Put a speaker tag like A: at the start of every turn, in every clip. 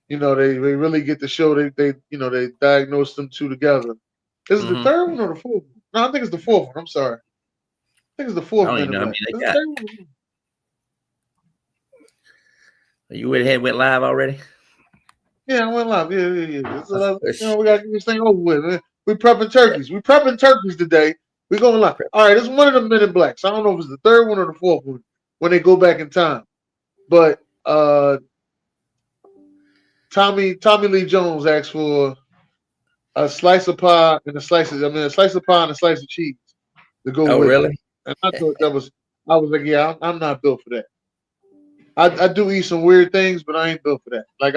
A: they really get to show they diagnose them two together. Is it the
B: Mm-hmm.
A: third one or the fourth one? No, I think it's the fourth one. I'm sorry. I think it's the
B: I
A: fourth
B: don't
A: Men
B: even
A: in
B: know how
A: Black.
B: many
A: Is
B: they
A: it the
B: got.
A: third one?
B: You went ahead and went live already?
A: Yeah, I went live. Yeah.
B: Of course.
A: We gotta get this thing over with. Man. We prepping turkeys. We prepping turkeys today. We going live. All right, it's one of the Men in Blacks. I don't know if it's the third one or the fourth one when they go back in time. But Tommy Lee Jones asked for a slice of pie and a slice of pie and a slice of cheese to go
B: Oh,
A: with it.
B: really?
A: And I thought I was like, yeah, I'm not built for that. I do eat some weird things, but I ain't built for that. Like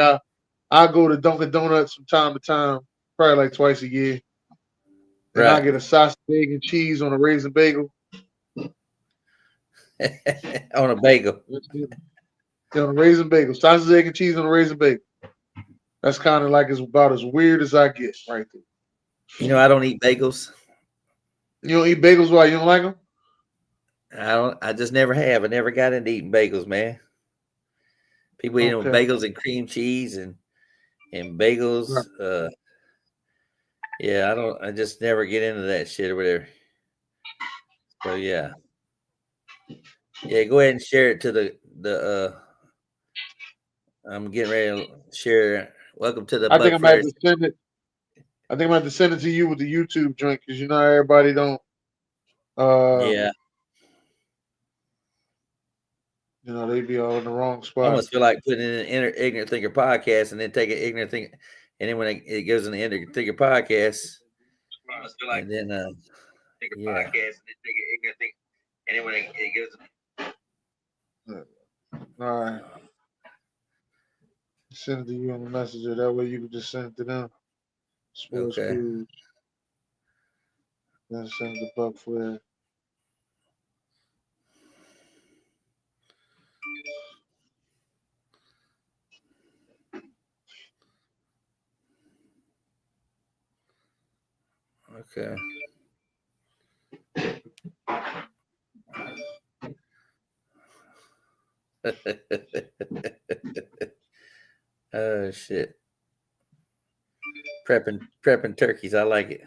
A: I go to Dunkin' Donuts from time to time, probably like twice a year, and I
B: Right.
A: get a sausage, egg, and cheese on a raisin bagel.
B: On a bagel.
A: That's it. Yeah, on a raisin bagel, sausage, egg, and cheese on a raisin bagel. That's kind of like it's about as weird as I get right there.
B: I don't eat bagels.
A: You don't eat bagels? Why you don't like them?
B: I don't. I just never have. I never got into eating bagels, man. People eat them with
A: Okay.
B: bagels and cream cheese and
A: Right.
B: bagels. Yeah, I don't. I just never get into that shit or whatever. So yeah, yeah. Go ahead and share it to the. I'm getting ready to share. Welcome to the
A: I think
B: Buck
A: I'm gonna have
B: Flair.
A: to send it. I think I'm gonna have to send it to you with the YouTube joint because everybody don't. Uh,
B: Yeah,
A: they be all in the wrong
B: I
A: spot.
B: almost feel like putting in an ignorant thinker podcast and then take an ignorant thing, and then when it goes in the ignorant thinker podcast,
A: I almost feel like
B: and then
A: take a
B: yeah,
A: podcast and then take an ignorant thing, and then when it goes. All right, send it to you on the messenger. That way you can just send it to them. Sports
B: okay,
A: Cruise. Then send it to Buck Flair.
B: okay. Oh shit. Prepping turkeys. I like it.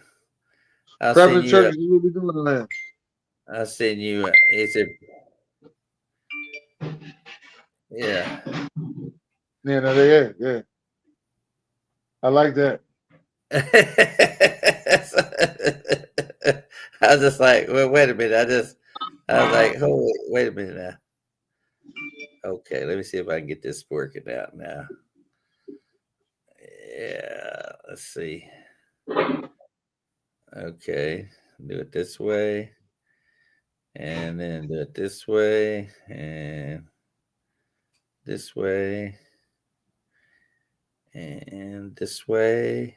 B: I'll send
A: Prepping
B: you.
A: turkeys. What we doing tonight?
B: I'll send you. It's a yeah.
A: Yeah, no, they yeah. I like that.
B: I was just like, well, wait a minute. I was like, oh, wait a minute now. Okay, let me see if I can get this working out now. Yeah, let's see. Okay, do it this way, and then do it this way, and this way, and this way,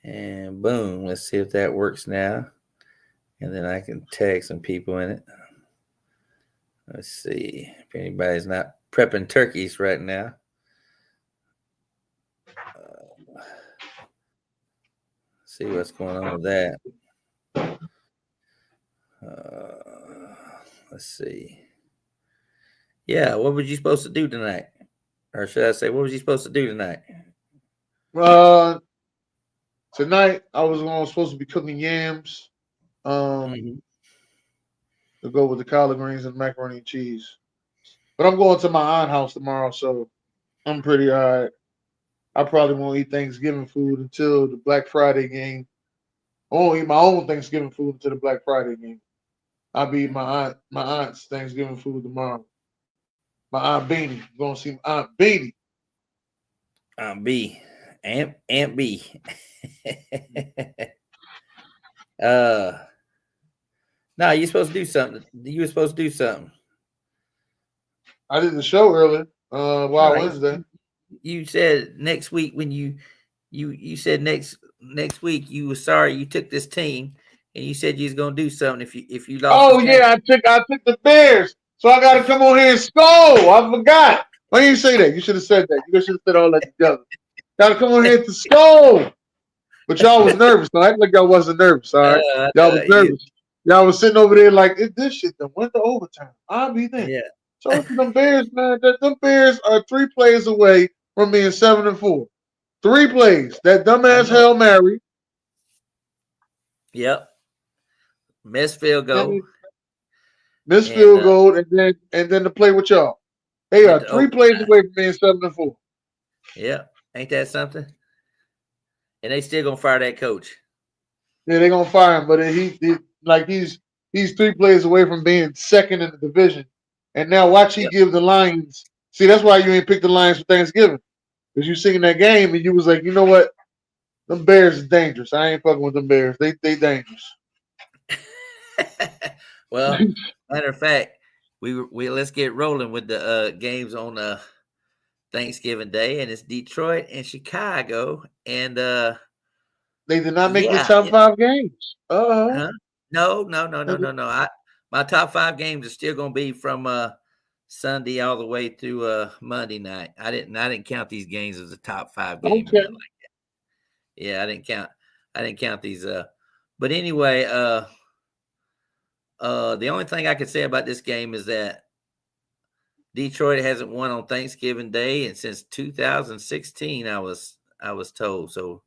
B: and boom. Let's see if that works now. And then I can tag some people in it. Let's see if anybody's not prepping turkeys right now. See what's going on with that. Let's see. Yeah, what was you supposed to do tonight? Or should I say, what was you supposed to do tonight?
A: Uh, Tonight I was supposed to be cooking yams.
B: Mm-hmm.
A: To go with the collard greens and macaroni and cheese. But I'm going to my aunt house tomorrow, so I'm pretty alright. I probably won't eat Thanksgiving food until the Black Friday game. I won't eat my own Thanksgiving food until the Black Friday game. I'll be eating my aunt's Thanksgiving food tomorrow. My aunt Beanie. I'm going to see my aunt Beanie.
B: B. Aunt B. uh no, you supposed to do something. You were supposed to do something.
A: I did the show earlier.
B: No,
A: Wednesday.
B: you said next week when you said next week you were sorry you took this team and you said you was gonna do something if you lost this
A: Oh
B: game.
A: yeah, I took the Bears, so I got to come on here and scold. I forgot. Why didn't you say that? You should have said that. You should have said all that together. Got to come on here to scold. But y'all was nervous. Don't act like y'all wasn't nervous. All right, y'all was
B: You,
A: nervous. Y'all was sitting over there like this shit done went to overtime. I'll be there.
B: yeah.
A: So them Bears, man, them Bears are 3 plays away from being 7-4. 3 plays. That
B: I
A: dumbass
B: know.
A: Hail Mary.
B: Yep. Missed field goal.
A: And missed
B: And
A: field goal, and then to play with y'all. They
B: went
A: are
B: to
A: 3 plays
B: overtime.
A: away from being 7-4.
B: Yep. Ain't that something? And they still gonna fire that coach.
A: Yeah, they're gonna fire him, but he's 3 plays away from being second in the division. And now watch he
B: Yep.
A: give the Lions. See, that's why you ain't picked the Lions for Thanksgiving. Because you seen that game and you was like, you know what? Them Bears is dangerous. I ain't fucking with them Bears. They dangerous.
B: Well, matter of fact, we let's get rolling with the games on Thanksgiving Day, and it's Detroit and Chicago, and
A: They did not make this
B: yeah,
A: top 5 games.
B: huh? No, no, no, no, no, no. My top 5 games are still gonna be from Sunday all the way through Monday night. I didn't count these games as a top 5 game or
A: Okay.
B: nothing. Yeah, I didn't count these. But anyway, the only thing I can say about this game is that Detroit hasn't won on Thanksgiving Day, and since 2016, I was told. So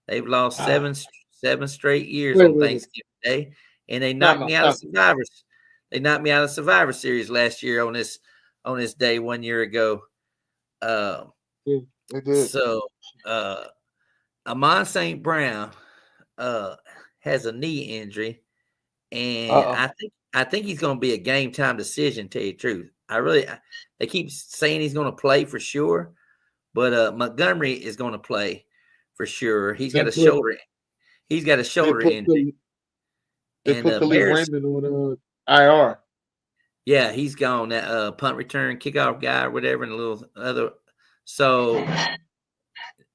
B: they've lost
A: Ah,
B: seven straight years
A: wait,
B: on
A: wait, wait.
B: Thanksgiving Day, and they
A: No,
B: knocked
A: no,
B: me out of
A: stop.
B: Survivors. They knocked me out of Survivor Series last year on this day 1 year ago. Uh,
A: Yeah, they did.
B: so uh, Amon St. Brown uh, has a knee injury, and
A: Uh-oh.
B: I think he's going to be a game time decision. To tell you the truth, they keep saying he's going to play for sure, but Montgomery is going to play for sure. He's
A: They
B: got a
A: put
B: shoulder. He's got a
A: they
B: shoulder
A: put
B: injury,
A: they
B: and
A: put Khalif
B: Bears.
A: Raymond on IR.
B: Yeah, he's gone. That punt return kickoff guy or whatever, and a little other. So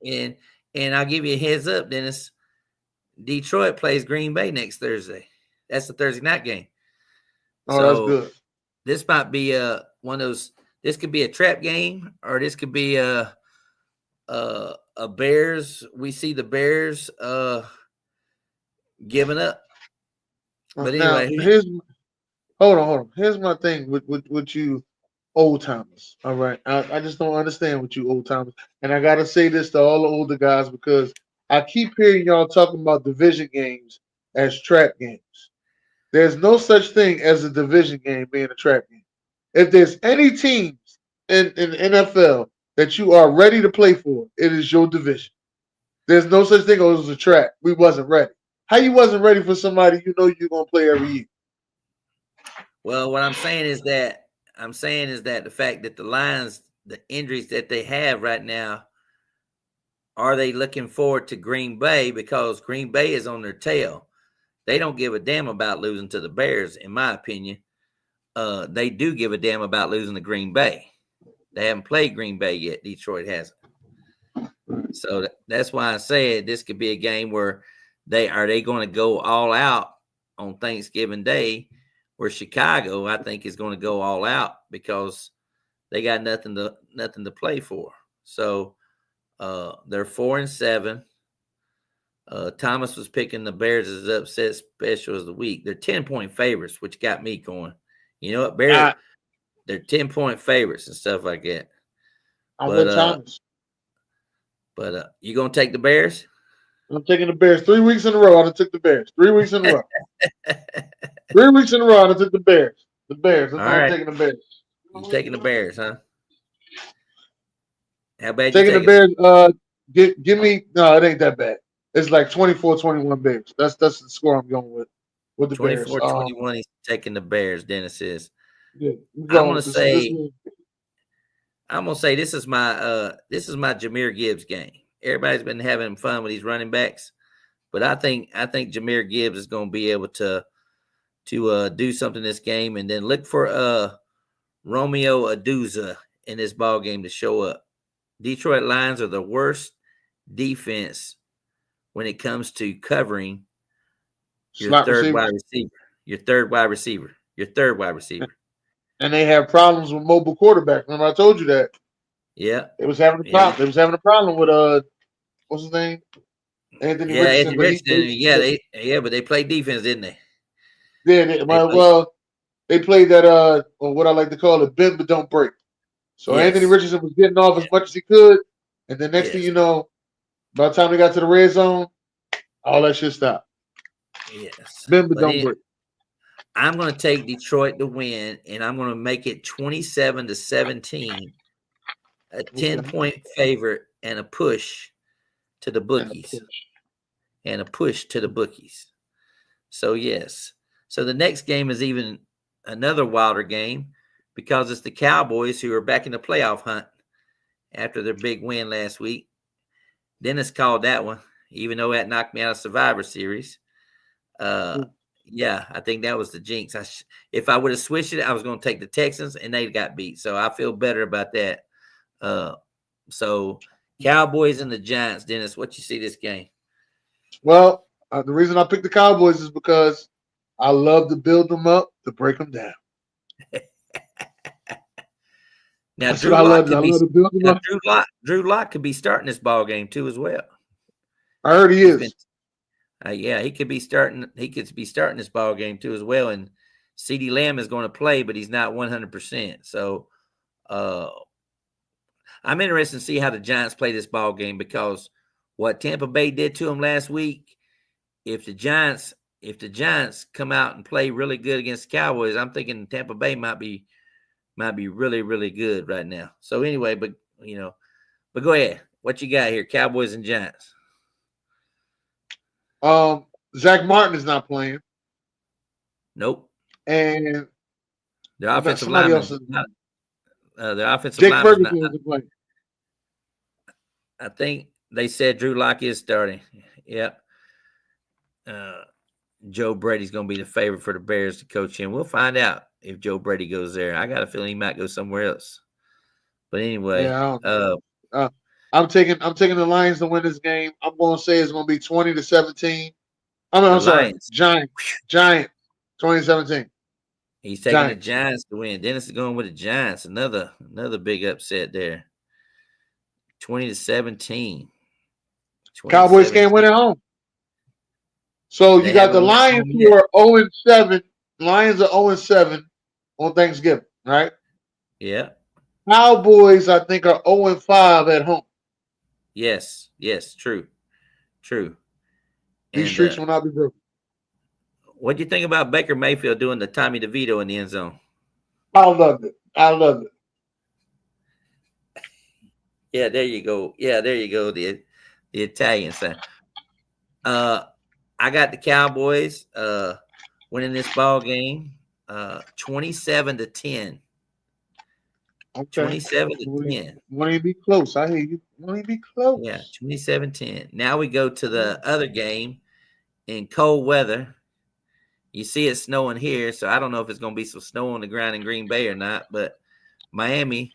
B: and and I'll give you a heads up, Dennis. Detroit plays Green Bay next Thursday. That's the Thursday night game.
A: Oh, that's
B: So
A: good.
B: this might be one of those. This could be a trap game, or this could be a Bears. We see the Bears giving up. But
A: Now
B: anyway,
A: here's hold on. Here's my thing with you old timers. All right. I just don't understand with you old timers. And I gotta say this to all the older guys because I keep hearing y'all talking about division games as trap games. There's no such thing as a division game being a trap game. If there's any teams in the NFL that you are ready to play for, it is your division. There's no such thing as a trap. We wasn't ready. How you wasn't ready for somebody you know you're gonna play every year?
B: well, what I'm saying is that the fact that the Lions, the injuries that they have right now, are they looking forward to Green Bay because Green Bay is on their tail? They don't give a damn about losing to the Bears, in my opinion. They do give a damn about losing to Green Bay. They haven't played Green Bay yet. Detroit hasn't. So that's why I said this could be a game where they going to go all out on Thanksgiving Day, where Chicago I think is going to go all out because they got nothing to play for. So they're 4-7. Thomas was picking the Bears as upset special of the week. They're 10-point favorites, which got me going. You know what, Bears?
A: I,
B: They're 10-point favorites and stuff like that.
A: I'm
B: But
A: with Thomas.
B: you gonna take the Bears?
A: I'm taking the Bears 3 weeks in a row. I done took the Bears 3 weeks in a row. 3 weeks in a row. I done took the Bears. The Bears. That's
B: All
A: why I'm
B: right,
A: taking the Bears.
B: you taking the Bears, huh? How bad you
A: Taking the
B: taking them?
A: Bears. Give me. No, it ain't that bad. It's like 24-21 Bears. That's the score I'm going with the Bears.
B: 24-21. He's taking the Bears. Dennis is.
A: Yeah, we're
B: I'm
A: going
B: gonna
A: with this
B: say.
A: one.
B: This is my Jameer Gibbs game. Everybody's been having fun with these running backs, but I think Jameer Gibbs is going to be able to do something this game, and then look for Romeo Aduza in this ball game to show up. Detroit Lions are the worst defense when it comes to covering your
A: Slot
B: third wide
A: receivers.
B: receiver. Your third wide receiver. Your third wide receiver.
A: And they have problems with mobile quarterback. Remember, I told you that.
B: Yeah.
A: They was having a
B: Yeah.
A: problem. They was having a problem with what's his name? Anthony
B: Yeah,
A: Richardson.
B: Anthony
A: But
B: Richardson. But they played defense, didn't they? They played.
A: well, they played that what I like to call it bend but don't break. So Anthony
B: Yes.
A: Richardson was getting off as much as he could, And then next thing
B: Yes.
A: you know, by the time they got to the red zone, all that shit stopped.
B: Yes.
A: Bend but
B: But
A: don't break.
B: I'm going to take Detroit to win, and I'm going to make it 27-17, a
A: Okay.
B: 10-point favorite, and a push to the
A: And a
B: bookies.
A: push.
B: And a push to the bookies. So, yes. So the next game is even another wilder game because it's the Cowboys who are back in the playoff hunt after their big win last week. Dennis called that one, even though that knocked me out of Survivor Series. Yeah, I think that was the jinx. If I would have switched it, I was going to take the Texans, and they got beat. So I feel better about that. So Cowboys and the Giants, Dennis, what you see this game?
A: Well, the reason I picked the Cowboys is because I love to build them up to break them down.
B: Now
A: That's what I love. I love to build them up.
B: Drew Lock could be starting this ball game too as well.
A: I heard he
B: He's been,
A: is.
B: yeah, he could be starting. He could be starting this ball game too as well. And CeeDee Lamb is going to play, but he's not 100%. So, I'm interested to see how the Giants play this ball game because what Tampa Bay did to them last week. If the Giants come out and play really good against the Cowboys, I'm thinking Tampa Bay might be really, really good right now. So anyway, but go ahead. What you got here? Cowboys and Giants.
A: Zach Martin is not playing,
B: Nope.
A: and
B: Their offensive
A: somebody else
B: lineman
A: is
B: not. Their offensive
A: Jake
B: lineman's not.
A: Ferguson isn't playing.
B: I think they said Drew Lock is starting. Yep. Joe Brady's going to be the favorite for the Bears to coach him. We'll find out if Joe Brady goes there. I got a feeling he might go somewhere else. But anyway,
A: Yeah, I don't know. I'm taking the Lions to win this game. I'm going to say it's going to be 20-17.
B: the
A: I'm sorry,
B: Lions.
A: Giant, 2017.
B: He's taking the
A: Giants.
B: Giants to win. Dennis is going with the Giants. Another big upset there. 20-17.
A: Cowboys can't win
B: 2017.
A: at home. So you
B: They
A: got
B: haven't
A: the
B: won at
A: Lions
B: home
A: who
B: yet.
A: are 0-7. Lions are 0-7 on Thanksgiving, right?
B: Yeah.
A: Cowboys, I think, are 0-5 at home.
B: Yes. True.
A: These
B: And
A: streaks will not be broken.
B: what do you think about Baker Mayfield doing the Tommy DeVito in the end zone?
A: I loved it.
B: Yeah, there you go. The Italian side. I got the Cowboys winning this ball game 27-10.
A: Okay.
B: 27-10.
A: Want to be close. I hear you. Want to be
B: Yeah,
A: close.
B: 27-10. Now we go to the other game in cold weather. You see it snowing here, so I don't know if it's going to be some snow on the ground in Green Bay or not, but Miami,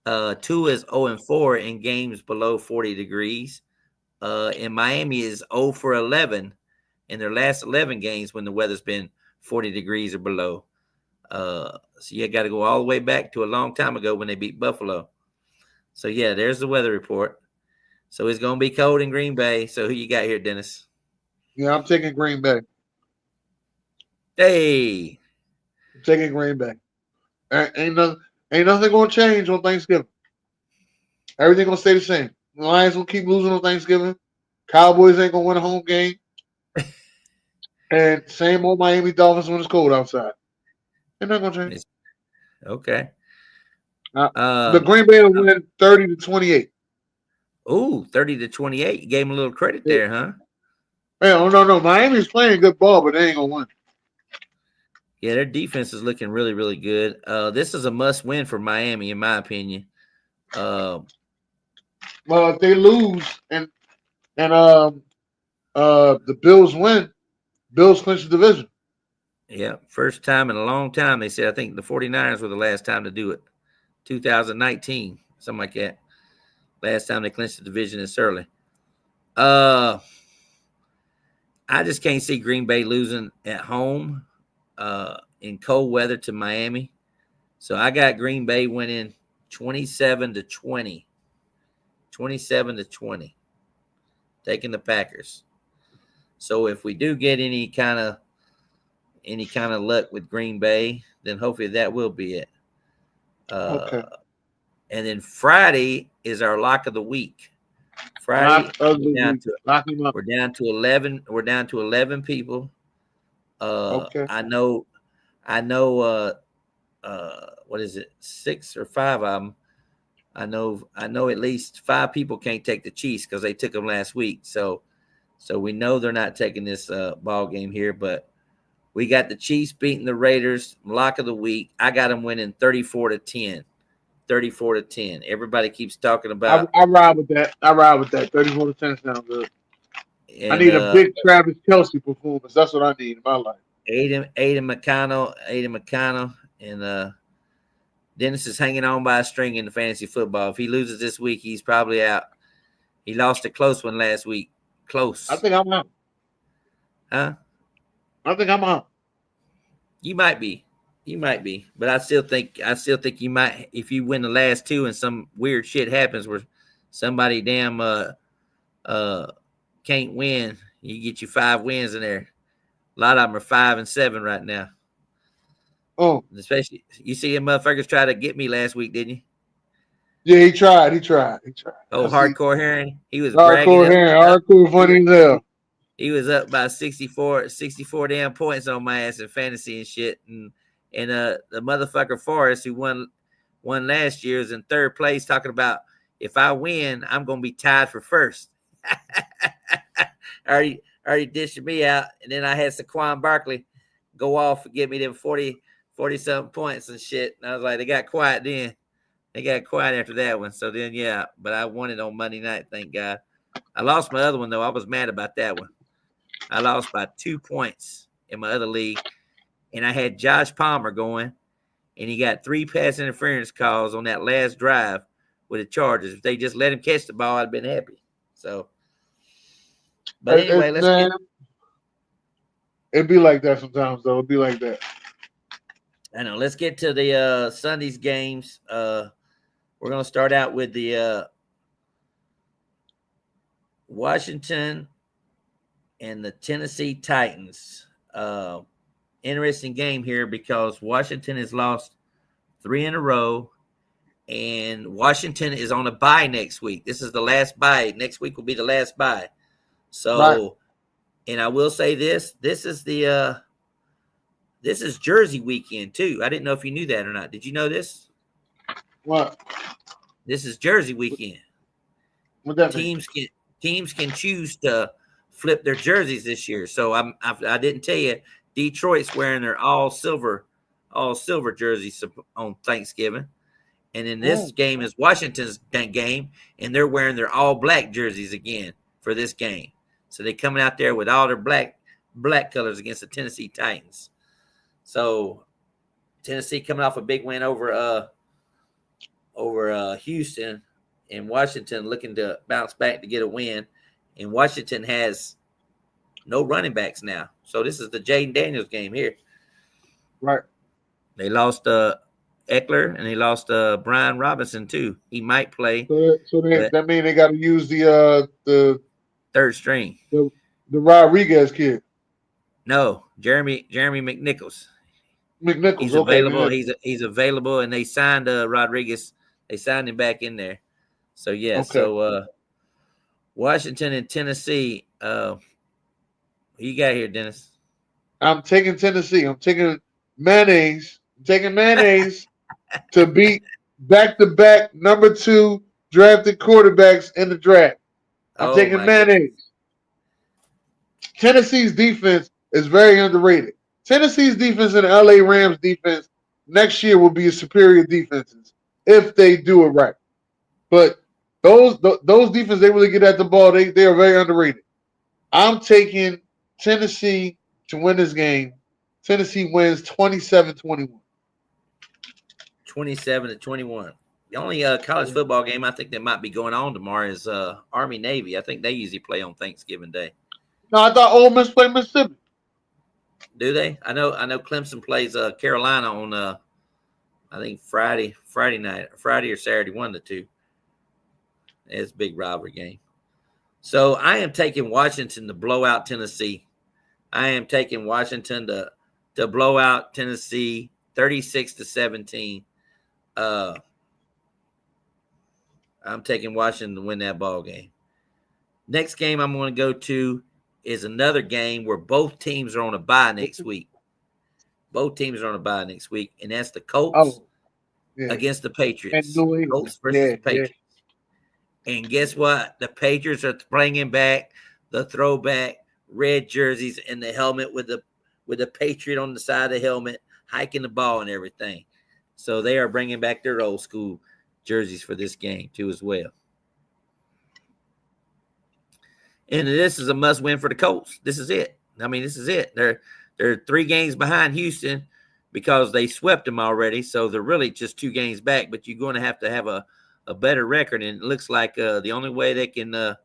B: 2 is 0-4 in games below 40 degrees. And Miami is 0 for 11 in their last 11 games when the weather's been 40 degrees or below. So you got to go all the way back to a long time ago when they beat Buffalo. So, yeah, there's the weather report. So it's going to be cold in Green Bay. So who you got here, Dennis?
A: Yeah, I'm taking Green Bay.
B: Hey.
A: I'm taking Green Bay. Ain't nothing going to change on Thanksgiving. Everything going to stay the same. The Lions will keep losing on Thanksgiving. Cowboys ain't going to win a home game. And same old Miami Dolphins when it's cold outside. They're not going to change.
B: Okay.
A: The Green Bay will win 30-28.
B: Ooh, 30-28. You gave him a little credit there, huh?
A: Hey, no. Miami's playing good ball, but they ain't going to win.
B: Yeah, their defense is looking really, really good. This is a must-win for Miami, in my opinion.
A: Well, if they lose and the Bills win, Bills clinch the division.
B: Yeah, first time in a long time. They said, I think the 49ers were the last time to do it. 2019, something like that. Last time they clinched the division this early. I just can't see Green Bay losing at home in cold weather to Miami. So I got Green Bay winning 27-20. 27-20. Taking the Packers. So if we do get any kind of luck with Green Bay, then hopefully that will be it.
A: Okay.
B: And then Friday is our lock of the week. Friday,
A: Lock of the week. Lock him up.
B: we're down to 11. We're down to 11 people.
A: Okay.
B: I know, what is it? 6 or 5 of them. I know at least 5 people can't take the Chiefs because they took them last week. So we know they're not taking this ball game here, but we got the Chiefs beating the Raiders, lock of the week. I got them winning 34-10. 34-10. Everybody keeps talking about
A: I ride with that. 34-10 sounds good. I
B: and
A: need a big Travis Kelsey performance. That's what I need in my life.
B: Aiden McConnell, and Dennis is hanging on by a string in the fantasy football. If he loses this week, he's probably out. He lost a close one last week. Close.
A: I think I'm out.
B: Huh?
A: I think I'm out.
B: You might be. But I still think you might, if you win the last 2 and some weird shit happens where somebody damn can't win, you get you 5 wins in there. A lot of them are 5 and 7 right now.
A: Oh,
B: especially you see him motherfuckers try to get me last week, didn't you?
A: Yeah, he tried.
B: Oh, hardcore Heron. He was
A: hardcore
B: bragging.
A: Heron. Hardcore funny as hell.
B: He was up by 64 damn points on my ass in fantasy and shit. And the motherfucker Forrest, who won last year, is in 3rd place, talking about if I win, I'm gonna be tied for 1st. already dishing me out. And then I had Saquon Barkley go off and give me them 40 something points and shit. And I was like, they got quiet then. They got quiet after that one. So then, yeah, but I won it on Monday night, thank God. I lost my other one, though. I was mad about that one. I lost by 2 points in my other league. And I had Josh Palmer going, and he got 3 pass interference calls on that last drive with the Chargers. If they just let him catch the ball, I'd have been happy. So, but anyway,
A: it'd be like that sometimes, though. It'd be like that.
B: I know. Let's get to the Sunday's games. We're going to start out with the Washington and the Tennessee Titans. Interesting game here because Washington has lost 3 in a row, and Washington is on a bye next week. This is the last bye. Next week will be the last bye. So, right. And I will say this is this is Jersey weekend too. I didn't know if you knew that or not. Did you know this?
A: What?
B: This is Jersey weekend.
A: What that
B: teams can choose to flip their jerseys this year. So I didn't tell you, Detroit's wearing their all silver jerseys on Thanksgiving, and then this game is Washington's game, and they're wearing their all black jerseys again for this game. So they're coming out there with all their black colors against the Tennessee Titans. So Tennessee coming off a big win over Houston, and Washington looking to bounce back to get a win. And Washington has no running backs now. So this is the Jaden Daniels game here.
A: Right.
B: They lost Eckler, and they lost Brian Robinson too. He might play.
A: So that means they got to use the
B: 3rd string.
A: The Rodriguez kid.
B: No, Jeremy McNichols. He's
A: okay,
B: available. He's available, and they signed Rodriguez. They signed him back in there. So yeah. Okay. So Washington and Tennessee. Who you got here, Dennis?
A: I'm taking Tennessee. I'm taking mayonnaise. To beat back-to-back number 2 drafted quarterbacks in the draft. I'm taking mayonnaise. Goodness. Tennessee's defense is very underrated. Tennessee's defense and the LA Rams defense next year will be superior defenses if they do it right. But those defenses, they really get at the ball. They are very underrated. I'm taking Tennessee to win this game. Tennessee wins 27-21.
B: 27-21. The only college football game I think that might be going on tomorrow is Army Navy. I think they usually play on Thanksgiving Day.
A: No, I thought Ole Miss played Mississippi.
B: Do they? I know Clemson plays Carolina on I think Friday night, Friday or Saturday, one of the two. It's a big rivalry game. So I am taking Washington to blow out Tennessee. I am taking Washington to blow out Tennessee 36-17. I'm taking Washington to win that ball game. Next game I'm going to go to is another game where both teams are on a bye next week. Both teams are on a bye next week, and that's the Colts
A: Oh, yeah.
B: against the
A: And
B: Patriots.
A: New England.
B: Colts versus
A: Yeah,
B: the
A: yeah.
B: Patriots. And guess what? The Patriots are bringing back the throwback red jerseys and the helmet with the Patriot on the side of the helmet, hiking the ball and everything. So they are bringing back their old school jerseys for this game too as well. And this is a must win for the Colts. This is it. I mean, this is it. They're 3 games behind Houston because they swept them already. So they're really just 2 games back, but you're going to have a better record. And it looks like the only way they can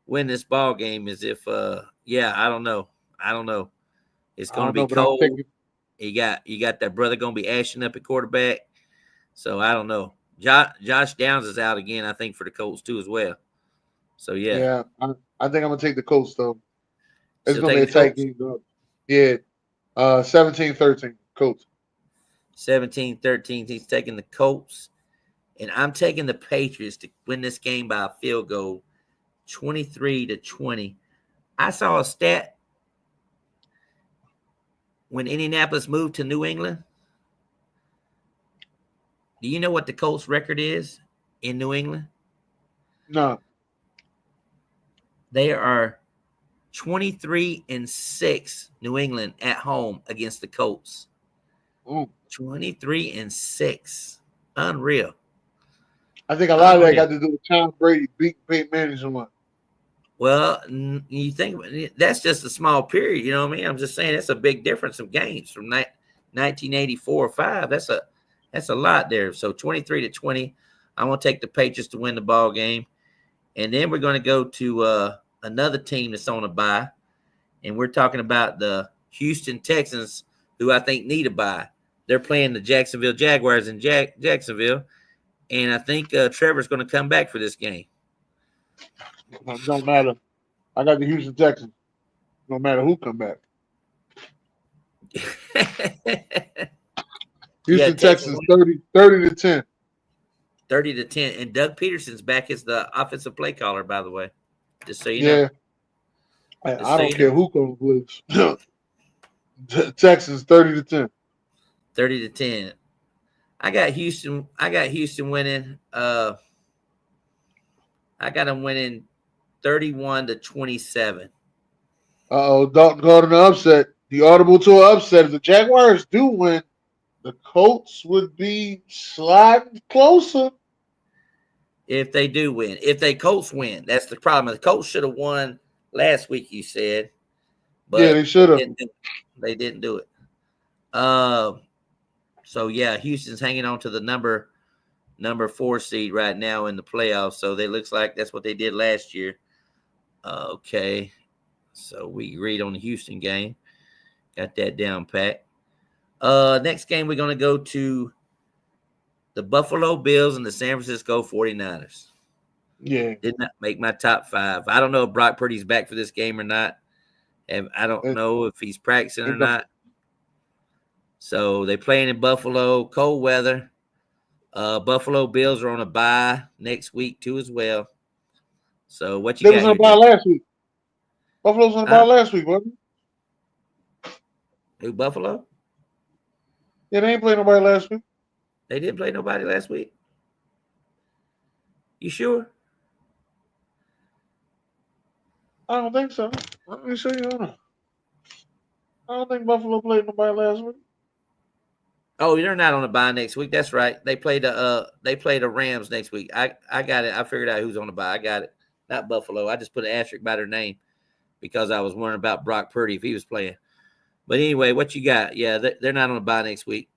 B: win this ball game is if I don't know. It's
A: I
B: going to
A: don't
B: be
A: know, but I'm
B: cold.
A: thinking.
B: You got that brother going to be ashing up at quarterback. So I don't know. Josh Downs is out again, I think, for the Colts too as well. So yeah.
A: Yeah, I think I'm gonna take the Colts though. It's
B: Still
A: gonna be a
B: taking the
A: tight
B: Colts.
A: game though. Yeah. 17-13, Colts.
B: 17-13. He's taking the Colts. And I'm taking the Patriots to win this game by a field goal, 23-20. I saw a stat when Indianapolis moved to New England. Do you know what the Colts record is in New England?
A: No.
B: They are 23-6, New England at home against the Colts.
A: Ooh.
B: 23-6. Unreal.
A: I think a lot of that got to do with Tom Brady beating Peyton Manning so much.
B: Well, you think that's just a small period, you know what I mean? I'm just saying that's a big difference of games from 1984 or 5. That's a lot there. So 23-20. I want to take the Patriots to win the ball game. And then we're going to go to another team that's on a bye. And we're talking about the Houston Texans, who I think need a bye. They're playing the Jacksonville Jaguars in Jacksonville. And I think Trevor's going to come back for this game.
A: It don't matter. I got the Houston Texans. No matter who come back. Houston Texans 30-10.
B: 30-10. And Doug Peterson's back as the offensive play caller, by the way. Just so you know.
A: I don't care who comes with. Texans 30-10.
B: 30-10. I got Houston winning. I got them winning 31-27.
A: Dalton called an upset. The audible to an upset. If the Jaguars do win, the Colts would be sliding closer.
B: If they do win. If they Colts win, that's the problem. The Colts should have won last week, you said. But
A: yeah, they should have.
B: They didn't do it. So yeah, Houston's hanging on to the number 4 seed right now in the playoffs. So it looks like that's what they did last year. Okay. So we agreed on the Houston game. Got that down pat. Next game we're going to go to the Buffalo Bills and the San Francisco 49ers.
A: Yeah.
B: Did not make my top 5. I don't know if Brock Purdy's back for this game or not. And I don't know if he's practicing or not. So they playing in Buffalo, cold weather. Buffalo Bills are on a bye next week too as well. So what you got?
A: They was on a bye last week. Buffalo's on a bye last week, wasn't it?
B: Who, Buffalo?
A: Yeah, they ain't played nobody last week.
B: They didn't play nobody last week? You sure?
A: I don't think so. Let me show you. I don't think Buffalo played nobody last week.
B: Oh, they're not on a bye next week. That's right. They play the Rams next week. I got it. I figured out who's on the bye. I got it. Not Buffalo. I just put an asterisk by their name because I was wondering about Brock Purdy if he was playing. But anyway, what you got? Yeah, they're not on a bye next week.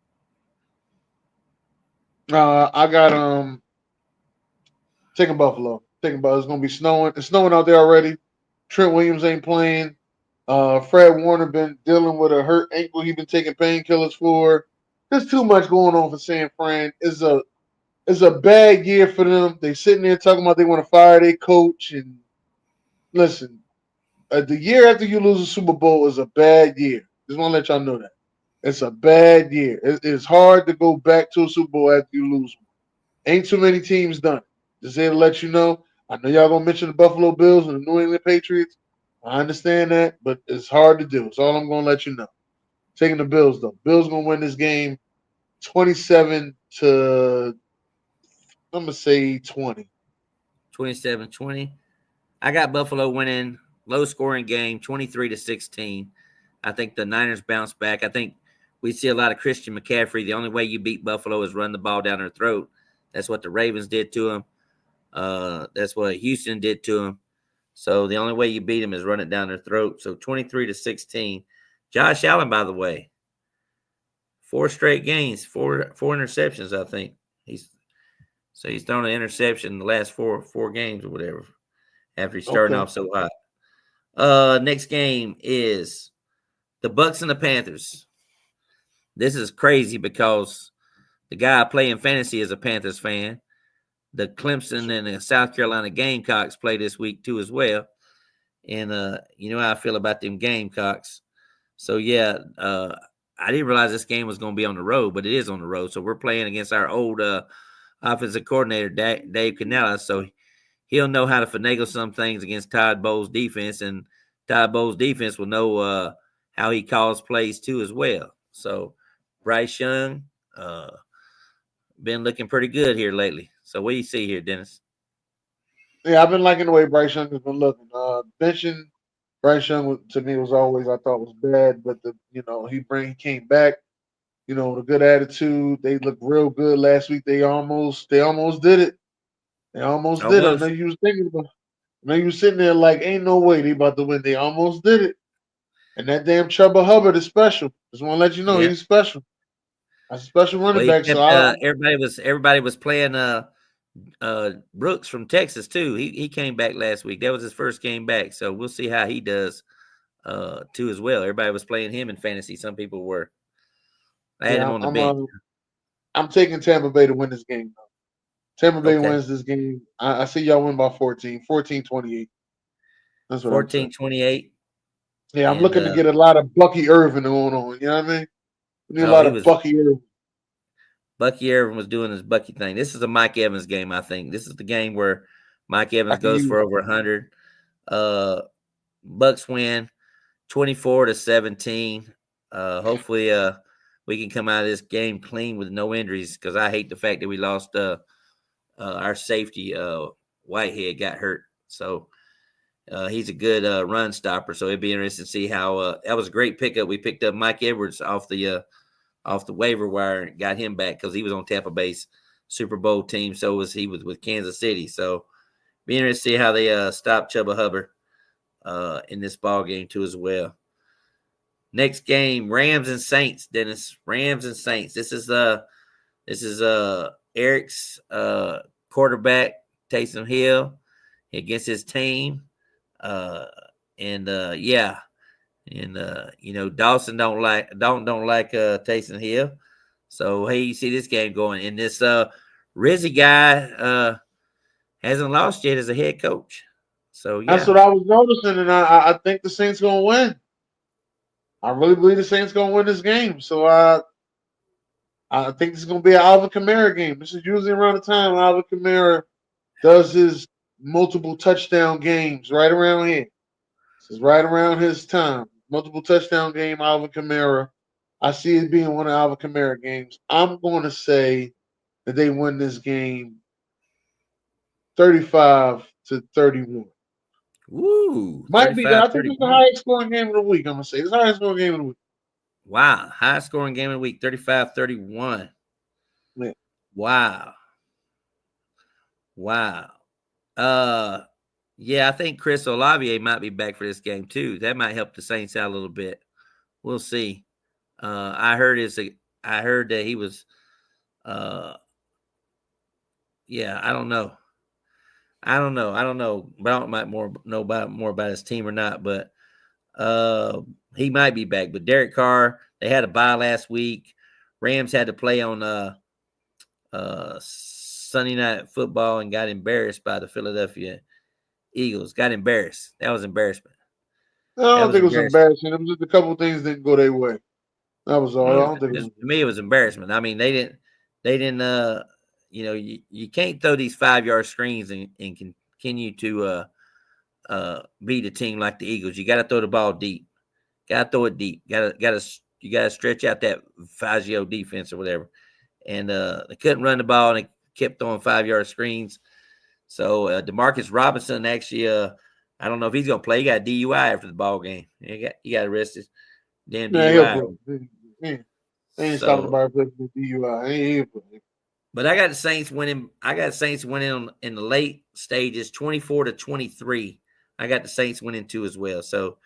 A: I got taking Buffalo. It's gonna be snowing. It's snowing out there already. Trent Williams ain't playing. Fred Warner been dealing with a hurt ankle. He been taking painkillers for. There's too much going on for San Fran. It's a bad year for them. They sitting there talking about they want to fire their coach. And listen, the year after you lose a Super Bowl is a bad year. Just want to let y'all know that. It's a bad year. It's hard to go back to a Super Bowl after you lose one. Ain't too many teams done it. Just here to let you know. I know y'all gonna mention the Buffalo Bills and the New England Patriots. I understand that, but it's hard to do. It's all I'm gonna let you know. Taking the Bills though. Bills gonna win this game 27 to I'm gonna say 20.
B: 27-20. I got Buffalo winning low scoring game 23-16. I think the Niners bounce back. I think we see a lot of Christian McCaffrey. The only way you beat Buffalo is run the ball down their throat. That's what the Ravens did to him. That's what Houston did to him. So the only way you beat them is run it down their throat. So 23-16. Josh Allen, by the way, 4 straight games, four interceptions. I think he's thrown an interception in the last four games or whatever after he's starting
A: Okay.
B: off so hot. Next game is the Bucks and the Panthers. This is crazy because the guy I play in fantasy is a Panthers fan. The Clemson and the South Carolina Gamecocks play this week too as well. And you know how I feel about them Gamecocks. So yeah, I didn't realize this game was going to be on the road, but it is on the road. So we're playing against our old offensive coordinator, Dave Canales. So he'll know how to finagle some things against Todd Bowles' defense, and Todd Bowles' defense will know how he calls plays too as well. So Bryce Young been looking pretty good here lately. So what do you see here, Dennis?
A: Yeah, I've been liking the way Bryce Young has been looking. Benching Bryce Young to me was always I thought was bad, but he came back. With a good attitude. They looked real good last week. They almost did it. They almost did it. I know
B: Almost.
A: you was thinking about. I know you was sitting there like, ain't no way they about to win. They almost did it. And that damn Chuba Hubbard is special. Just want to let you know
B: Yeah.
A: he's special. That's a special
B: Well,
A: running
B: he
A: back. So
B: kept everybody was playing Brooks from Texas too. He came back last week. That was his first game back. So we'll see how he does too as well. Everybody was playing him in fantasy. Some people were. I had him
A: yeah,
B: on the bench.
A: I'm taking Tampa Bay to win this game. Tampa Bay
B: Okay.
A: wins this game. I see y'all win by 14, 14-28. That's what I'm saying.
B: 14-28.
A: Yeah, I'm
B: And
A: looking to get a lot of Bucky Irvin going on. You know what I mean? We need a lot
B: he
A: of
B: was
A: Bucky Irvin.
B: Bucky Evans was doing his Bucky thing. This is a Mike Evans game, I think. This is the game where Mike
A: I
B: Evans
A: can
B: goes
A: use
B: for over 100. Bucks win 24-17. Hopefully we can come out of this game clean with no injuries, because I hate the fact that we lost our safety. Whitehead got hurt. So he's a good run stopper. So it'd be interesting to see how that was a great pickup. We picked up Mike Edwards off the waiver wire and got him back because he was on Tampa Bay's Super Bowl team. So was he with Kansas City. So be interested to see how they stop Chuba Hubbard in this ball game too as well. Next game, Rams and Saints. Dennis, Rams and Saints. This is Eric's quarterback, Taysom Hill, against his team. And yeah. And Dawson don't like Taysom Hill. So hey, you see this game going. And this Rizzy guy hasn't lost yet as a head coach. So
A: That's
B: yeah.
A: what I was noticing, and I think the Saints gonna win. I really believe the Saints gonna win this game. So I think this is gonna be an Alvin Kamara game. This is usually around the time Alvin Kamara does his multiple touchdown games right around here. This is right around his time. Multiple touchdown game, Alvin Kamara. I see it being one of Alvin Kamara games. I'm going to say that they win this game 35-31.
B: Woo,
A: Might be. I think it's the
B: 35-31.
A: highest scoring game of the week. I'm gonna say it's the highest scoring game of the week.
B: Wow. High scoring game of the week, 35-31.
A: Yeah.
B: Wow. Wow. Uh yeah, I think Chris Olave might be back for this game too. That might help the Saints out a little bit. We'll see. I heard that he was yeah, I don't know. I don't know. Brown might know more about his team or not, but he might be back. But Derek Carr, they had a bye last week. Rams had to play on Sunday Night Football and got embarrassed by the Philadelphia Eagles. Got embarrassed. That was embarrassment.
A: I
B: That
A: don't
B: was
A: think it was
B: embarrassment.
A: embarrassing. It was just a couple things didn't go their way. That was all. I don't think it
B: To
A: was.
B: me, it was embarrassment. I mean, they didn't. you can't throw these 5-yard screens and continue to beat a team like the Eagles. You got to throw the ball deep. Got to throw it deep. You got to stretch out that Fazio defense or whatever. And they couldn't run the ball, and they kept throwing 5-yard screens. So Demarcus Robinson actually, I don't know if he's gonna play. He got DUI after the ball game. He got arrested. Damn
A: Yeah, he'll
B: DUI.
A: play. They ain't stopping
B: So,
A: nobody from the DUI. He'll play.
B: but I got the Saints winning. I got the Saints winning in the late stages, 24-23. I got the Saints winning too as well. So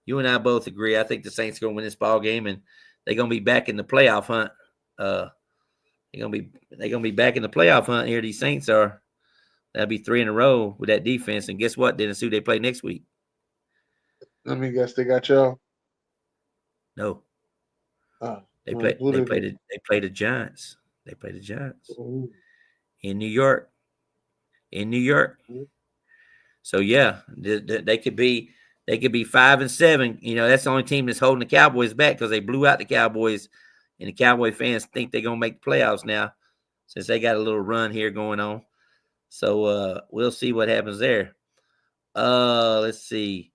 B: you and I both agree. I think the Saints are gonna win this ball game, and they're gonna be back in the playoff hunt. They're gonna be back in the playoff hunt here. These Saints are. That'll be 3 in a row with that defense. And guess what, Dennis? Who they play next week?
A: Let me guess, they got y'all.
B: No, they
A: Who they play?
B: they play the Giants. They play the Giants
A: Ooh.
B: in New York. In New York. So yeah, they could be 5-7. That's the only team that's holding the Cowboys back because they blew out the Cowboys, and the Cowboy fans think they're gonna make the playoffs now since they got a little run here going on. So we'll see what happens there. Let's see.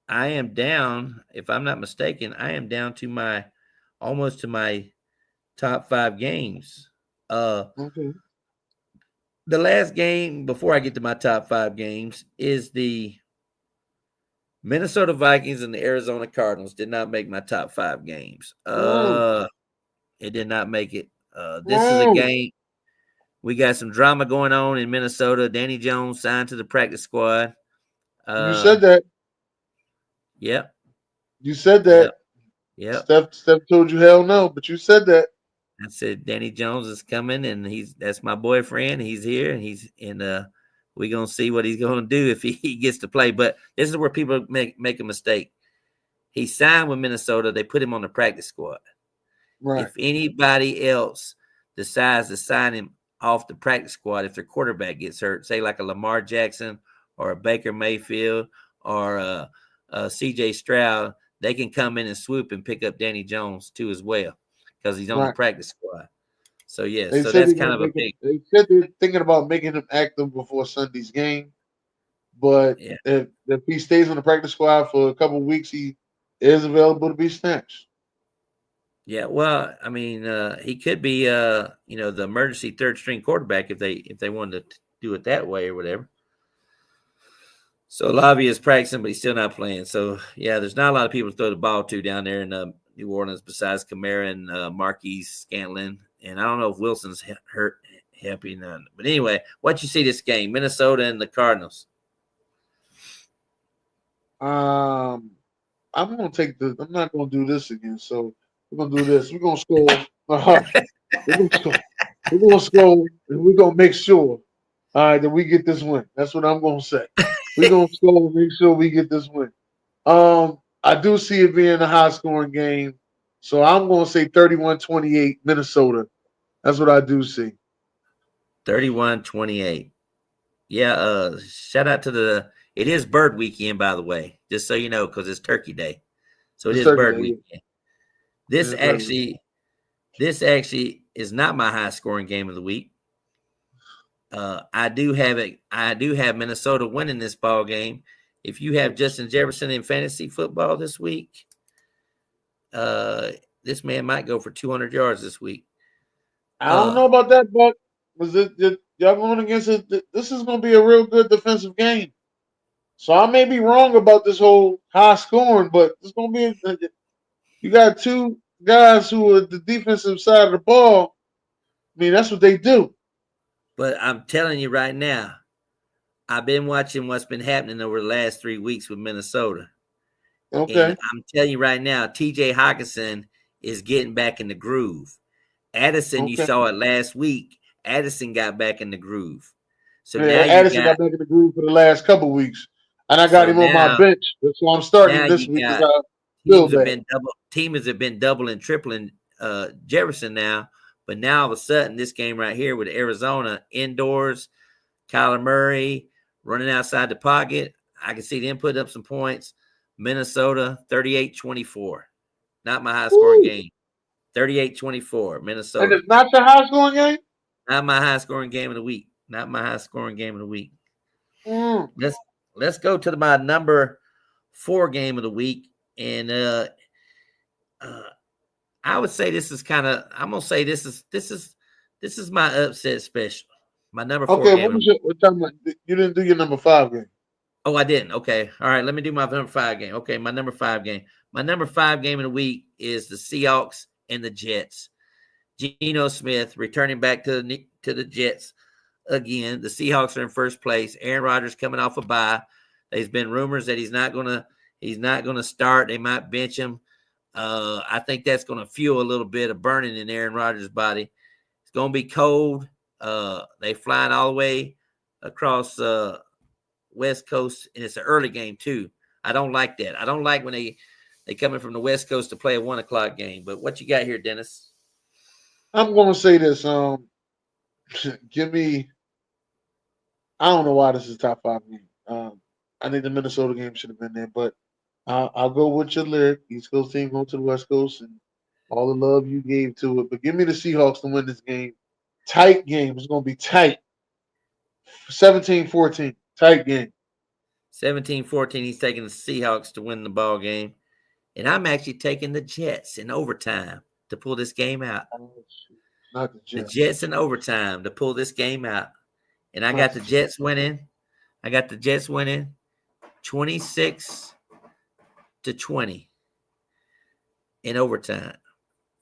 B: I am down, if I'm not mistaken, I am down to almost to my top 5 games.
A: Okay.
B: The last game before I get to my top 5 games is the Minnesota Vikings and the Arizona Cardinals. Did not make my top 5 games. It did not make it. This is a game. We got some drama going on in Minnesota. Danny Jones signed to the practice squad.
A: You said that.
B: Yep.
A: You said that.
B: Yep.
A: Steph told you hell no, but you said that.
B: I said Danny Jones is coming, and that's my boyfriend. He's here, and we're gonna see what he's gonna do if he gets to play. But this is where people make a mistake. He signed with Minnesota. They put him on the practice squad.
A: Right.
B: If anybody else decides to sign him off the practice squad, if their quarterback gets hurt, say like a Lamar Jackson or a Baker Mayfield or a CJ Stroud, they can come in and swoop and pick up Danny Jones too as well because he's on the practice squad. So yeah, so that's kind of a big.
A: They said they're thinking about making him active before Sunday's game, but if he stays on the practice squad for a couple of weeks, he is available to be snatched.
B: Yeah, well, I mean, he could be, the emergency third string quarterback if they wanted to do it that way or whatever. So Lavi is practicing, but he's still not playing. So yeah, there's not a lot of people to throw the ball to down there in New Orleans besides Kamara and Marquise Scantlin. And I don't know if Wilson's hurt, happy none. But anyway, what you see this game, Minnesota and the Cardinals?
A: I'm gonna take the. I'm not gonna do this again. So we're gonna do this. We're gonna score. We're gonna score, and we're gonna make sure, that we get this win. That's what I'm gonna say. We're gonna score and make sure we get this win. I do see it being a high scoring game, so I'm gonna say 31-28 Minnesota. That's what I do see.
B: 31-28. Yeah, shout out to it is bird weekend, by the way, just so you know, because it's Turkey Day. So it is bird weekend. This actually is not my high scoring game of the week. I do have Minnesota winning this ball game. If you have Justin Jefferson in fantasy football this week, this man might go for 200 yards this week.
A: I don't know about that, but was it y'all going against it? This is going to be a real good defensive game. So I may be wrong about this whole high scoring, but it's going to be. You got two guys who are the defensive side of the ball. I mean, that's what they do.
B: But I'm telling you right now, I've been watching what's been happening over the last 3 weeks with Minnesota.
A: Okay.
B: And I'm telling you right now, TJ Hawkinson is getting back in the groove. Addison, you saw it last week. Addison got back in the groove. So now
A: Addison got back in the groove for the last couple weeks. And I got him on my bench. So I'm starting this week because I feel bad.
B: Teams have been doubling, tripling Jefferson now. But now all of a sudden, this game right here with Arizona indoors, Kyler Murray running outside the pocket. I can see them putting up some points. Minnesota, 38-24. Not my high-scoring game. 38-24,
A: And
B: Minnesota.
A: it's not the high scoring game.
B: Not my high scoring game of the week. Not my high scoring game of the week.
A: Mm.
B: Let's go to my number 4 game of the week, and uh I would say this is kind of. I'm gonna say this is my upset special. My number 4
A: Okay,
B: game
A: what
B: of the
A: was
B: week.
A: your what time? You didn't do your number 5 game.
B: Oh, I didn't. Okay, all right. Let me do my number 5 game. Okay, my number 5 game. My number 5 game of the week is the Seahawks and the Jets. Geno Smith returning back to the Jets again. The Seahawks are in first place. Aaron Rodgers coming off a bye. There's been rumors that he's not gonna start. They might bench him. I think that's going to fuel a little bit of burning in Aaron Rodgers' body. It's going to be cold. They flying all the way across West Coast, and it's an early game too. I don't like that. I don't like when they coming from the West Coast to play a 1 o'clock game. But what you got here, Dennis?
A: I'm gonna say this. Give me. I don't know why this is top 5 game. I think the Minnesota game should have been there, but I'll go with your lyric. East Coast team going to the West Coast, and all the love you gave to it. But give me the Seahawks to win this game. Tight game. It's gonna be tight. 17-14. Tight game.
B: 17-14. He's taking the Seahawks to win the ball game, and I'm actually taking the Jets in overtime to pull this game out.
A: Oh, shoot. Not the
B: The
A: Jets.
B: Jets in overtime to pull this game out. And I
A: Not
B: got
A: the
B: the
A: Jets.
B: Jets winning. I got the Jets winning 26-20 in overtime.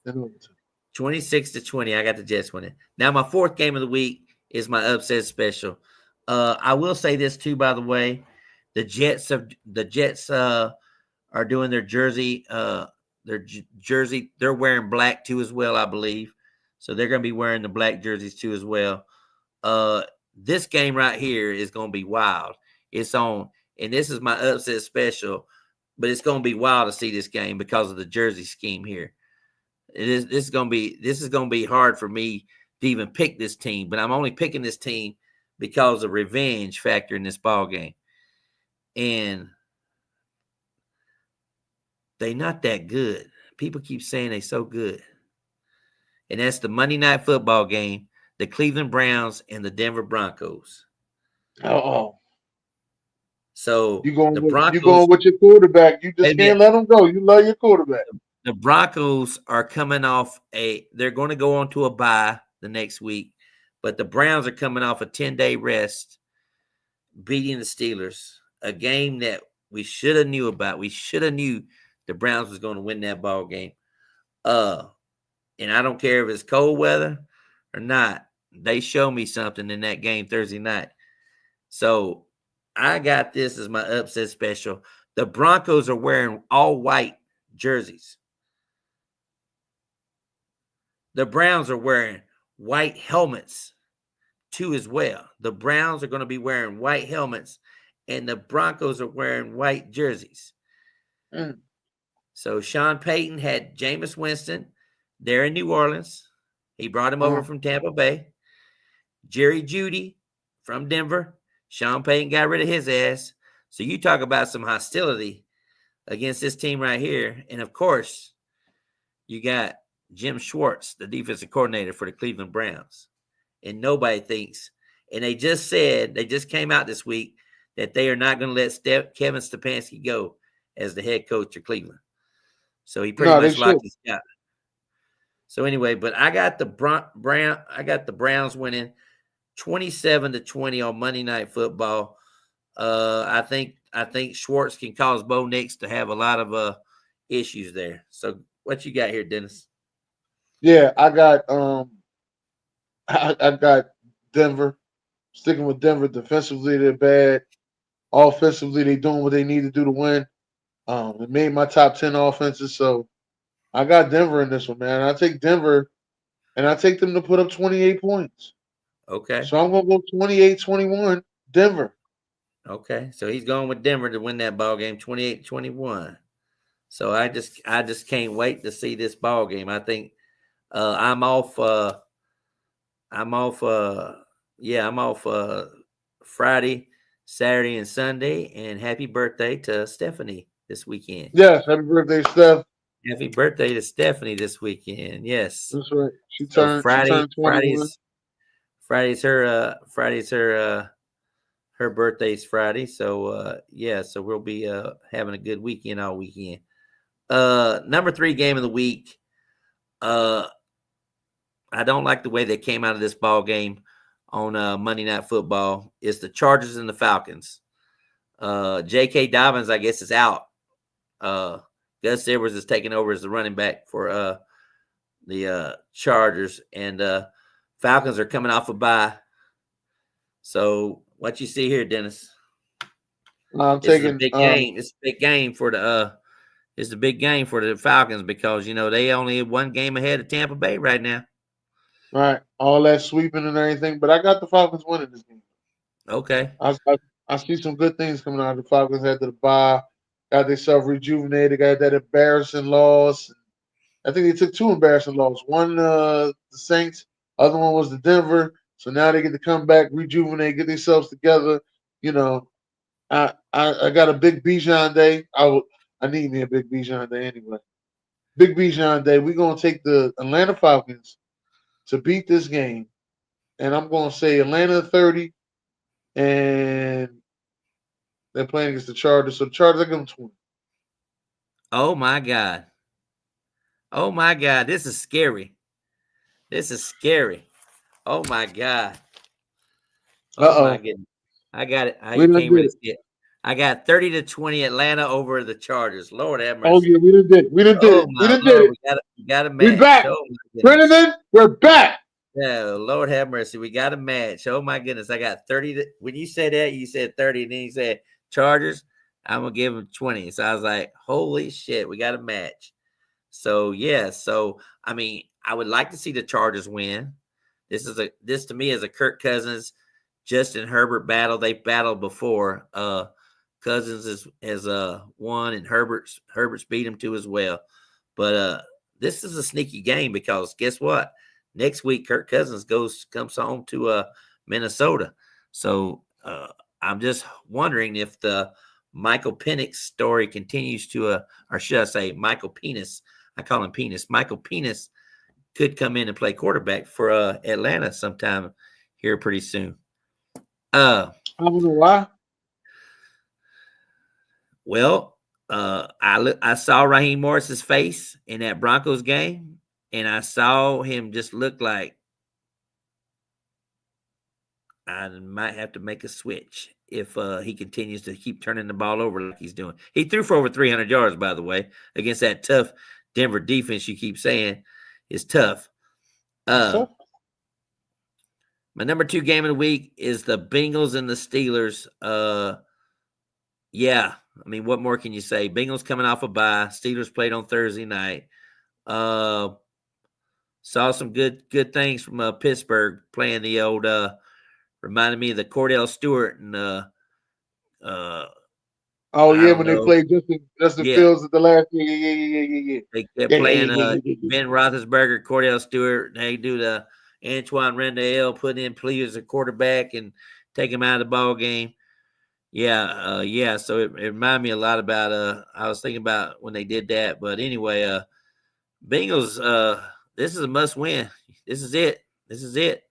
A: In overtime.
B: 26-20. I got the Jets winning. Now, my 4th game of the week is my upset special. I will say this too, by the way. The Jets are doing their jersey. Jersey. They're wearing black too as well, I believe. So they're going to be wearing the black jerseys too as well. This game right here is going to be wild. It's on, and this is my upset special, but it's going to be wild to see this game because of the jersey scheme here. This is going to be hard for me to even pick this team, but I'm only picking this team because of revenge factor in this ball game, and they not that good. People keep saying they so good, and that's the Monday Night Football game, the Cleveland Browns and the Denver Broncos.
A: Oh,
B: So the
A: you
B: Broncos,
A: going with your quarterback. You just
B: maybe
A: can't let him go. You love your quarterback.
B: the Broncos are coming off they're going to go on to a bye the next week, but the Browns are coming off a 10-day rest, beating the Steelers, a game that we should have knew about. We should have knew the Browns was going to win that ball game. And I don't care if it's cold weather or not. They show me something in that game Thursday night. So I got this as my upset special. The Broncos are wearing all white jerseys. The Browns are wearing white helmets too as well. The Browns are going to be wearing white helmets, and the Broncos are wearing white jerseys.
A: Mm.
B: So Sean Payton had Jameis Winston there in New Orleans. He brought him over from Tampa Bay. Jerry Jeudy from Denver. Sean Payton got rid of his ass. So you talk about some hostility against this team right here. And, of course, you got Jim Schwartz, the defensive coordinator for the Cleveland Browns. And nobody thinks. And they just came out this week that they are not going to let Kevin Stefanski go as the head coach of Cleveland. So he pretty
A: No, they
B: much locked
A: should.
B: his shot. So anyway, but I got the Browns winning 27-20 on Monday Night Football. I think Schwartz can cause Bo Nix to have a lot of issues there. So what you got here, Dennis?
A: Yeah, I got I got Denver. Sticking with Denver. Defensively, they're bad. Offensively, they doing what they need to do to win. It made my top 10 offenses, so I got Denver in this one, man. I take Denver, and I take them to put up 28 points.
B: Okay.
A: So I'm gonna go 28-21, Denver.
B: Okay. So he's going with Denver to win that ball game 28-21. So I just can't wait to see this ball game. I think I'm off I'm off Friday, Saturday, and Sunday. And happy birthday to Stephanie this weekend.
A: Yes, happy birthday, Steph.
B: Happy birthday to Stephanie this weekend. Yes.
A: That's right.
B: So
A: She turned 21.
B: Friday's her birthday's Friday. So yeah, so we'll be having a good weekend all weekend. Number 3 game of the week. Uh I don't like the way they came out of this ball game on Monday Night Football. It's the Chargers and the Falcons. J.K. Dobbins, I guess, is out. Gus Edwards is taking over as the running back for the Chargers, and Falcons are coming off a bye. So what you see here, Dennis?
A: I'm
B: This is a
A: taking
B: big game. It's a big game for the it's a big game for the Falcons because they only have 1 game ahead of Tampa Bay right now.
A: right, all that sweeping and everything, but I got the Falcons winning this game.
B: Okay.
A: I see some good things coming out of the Falcons after the bye. Got themselves rejuvenated. Got that embarrassing loss. I think they took 2 embarrassing losses. One, the Saints. Other one was the Denver. So now they get to come back, rejuvenate, get themselves together. You know, I got a big Bijan day. I need me a big Bijan day anyway. Big Bijan day. We're gonna take the Atlanta Falcons to beat this game, and I'm gonna say Atlanta 30, and they're playing against the Chargers. So the Chargers, I give them 20.
B: Oh my God. Oh my God. This is scary. This is scary. Oh my God.
A: Uh
B: Oh my
A: oh,
B: goodness. I got it.
A: we
B: You
A: done
B: can't
A: did
B: really
A: it.
B: see it. I got 30-20 Atlanta over the Chargers. Lord have
A: Oh
B: mercy.
A: yeah, we done did it. We done did
B: Oh
A: it. We
B: my
A: done did
B: Lord.
A: it.
B: We got a
A: We
B: match.
A: back.
B: Oh my goodness.
A: Brennan, we're back.
B: Yeah, Lord have mercy. We got a match. Oh my goodness. I got 30 when you said that, you said 30, and then you said Chargers. I'm gonna give them 20. So I was like, holy shit, we got a match. So yeah, so I mean, I would like to see the Chargers win. This to me is a Kirk Cousins, Justin Herbert battle. They've battled before. Cousins has won, and Herbert's beat him too as well. But this is a sneaky game because guess what? Next week Kirk Cousins comes home to Minnesota. So I'm just wondering if the Michael Penix story continues to or should I say Michael Penis? I call him Penis. Michael Penis could come in and play quarterback for Atlanta sometime here pretty soon.
A: I don't know why.
B: Well, I saw Raheem Morris's face in that Broncos game, and I saw him just look like I might have to make a switch if he continues to keep turning the ball over like he's doing. He threw for over 300 yards, by the way, against that tough Denver defense you keep saying is tough.
A: That's tough.
B: My number 2 game of the week is the Bengals and the Steelers. Yeah, I mean, what more can you say? Bengals coming off a bye. Steelers played on Thursday night. Saw some good things from Pittsburgh playing the old. Reminded me of the Cordell Stewart and
A: Oh
B: I
A: yeah,
B: don't
A: when they
B: know.
A: played Justin
B: Yeah,
A: Fields at the last. Yeah.
B: they're
A: Yeah, yeah, yeah,
B: playing
A: yeah, yeah, yeah, yeah.
B: Ben Roethlisberger, Cordell Stewart. They do the Antoine Randall, put in Plea as a quarterback and take him out of the ball game. Yeah, yeah. So it reminded me a lot about I was thinking about when they did that. But anyway, Bengals, this is a must win. This is it. This is it.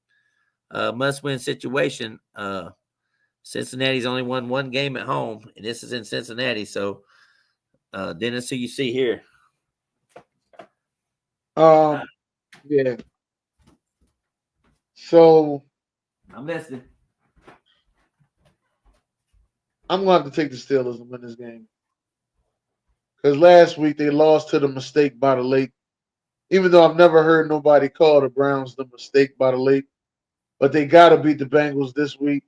B: Must win situation. Cincinnati's only won 1 game at home, and this is in Cincinnati. So Dennis, who you see here?
A: Um, yeah. So
B: I'm listening.
A: I'm going to have to take the Steelers and win this game because last week they lost to the mistake by the lake. Even though I've never heard nobody call the Browns the mistake by the lake, but they got to beat the Bengals this week.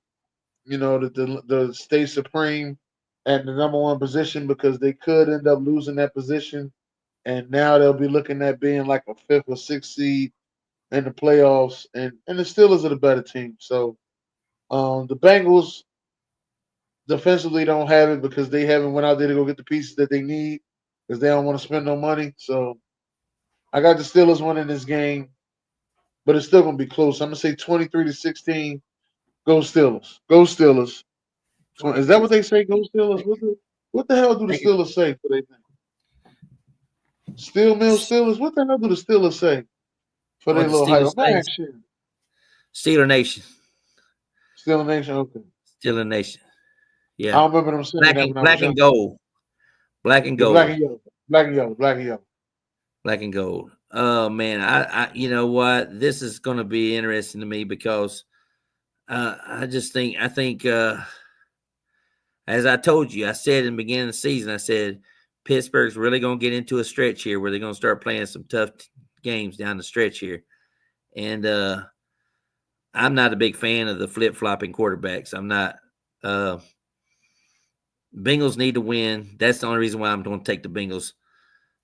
A: You know, the stay supreme at the number 1 position because they could end up losing that position, and now they'll be looking at being like a 5th or 6th seed in the playoffs, and the Steelers are the better team. So the Bengals defensively don't have it because they haven't went out there to go get the pieces that they need because they don't want to spend no money. So I got the Steelers winning this game, but it's still gonna be close. I'm gonna say 23-16. Go Steelers. Go Steelers. Is that
B: 23.
A: what they say? Go Steelers. What the hell do the
B: I think
A: Steelers say for they think? Steel Mill Steelers. What the hell do the Steelers say for their
B: What the
A: little hype?
B: Steelers
A: I'm not
B: say?
A: actually
B: Steeler Nation.
A: Steel Nation. Okay.
B: Steeler Nation.
A: I
B: Yeah.
A: don't remember them saying that when I was
B: Black and
A: young.
B: gold. Black and
A: Yeah, black
B: gold.
A: and yellow. Black and yellow. Black and yellow.
B: Black and gold. Oh man, you know what? This is going to be interesting to me because I think as I told you, I said in the beginning of the season, I said Pittsburgh's really going to get into a stretch here where they're going to start playing some tough games down the stretch here, and I'm not a big fan of the flip flopping quarterbacks. I'm not. Uh, Bengals need to win. That's the only reason why I'm going to take the Bengals.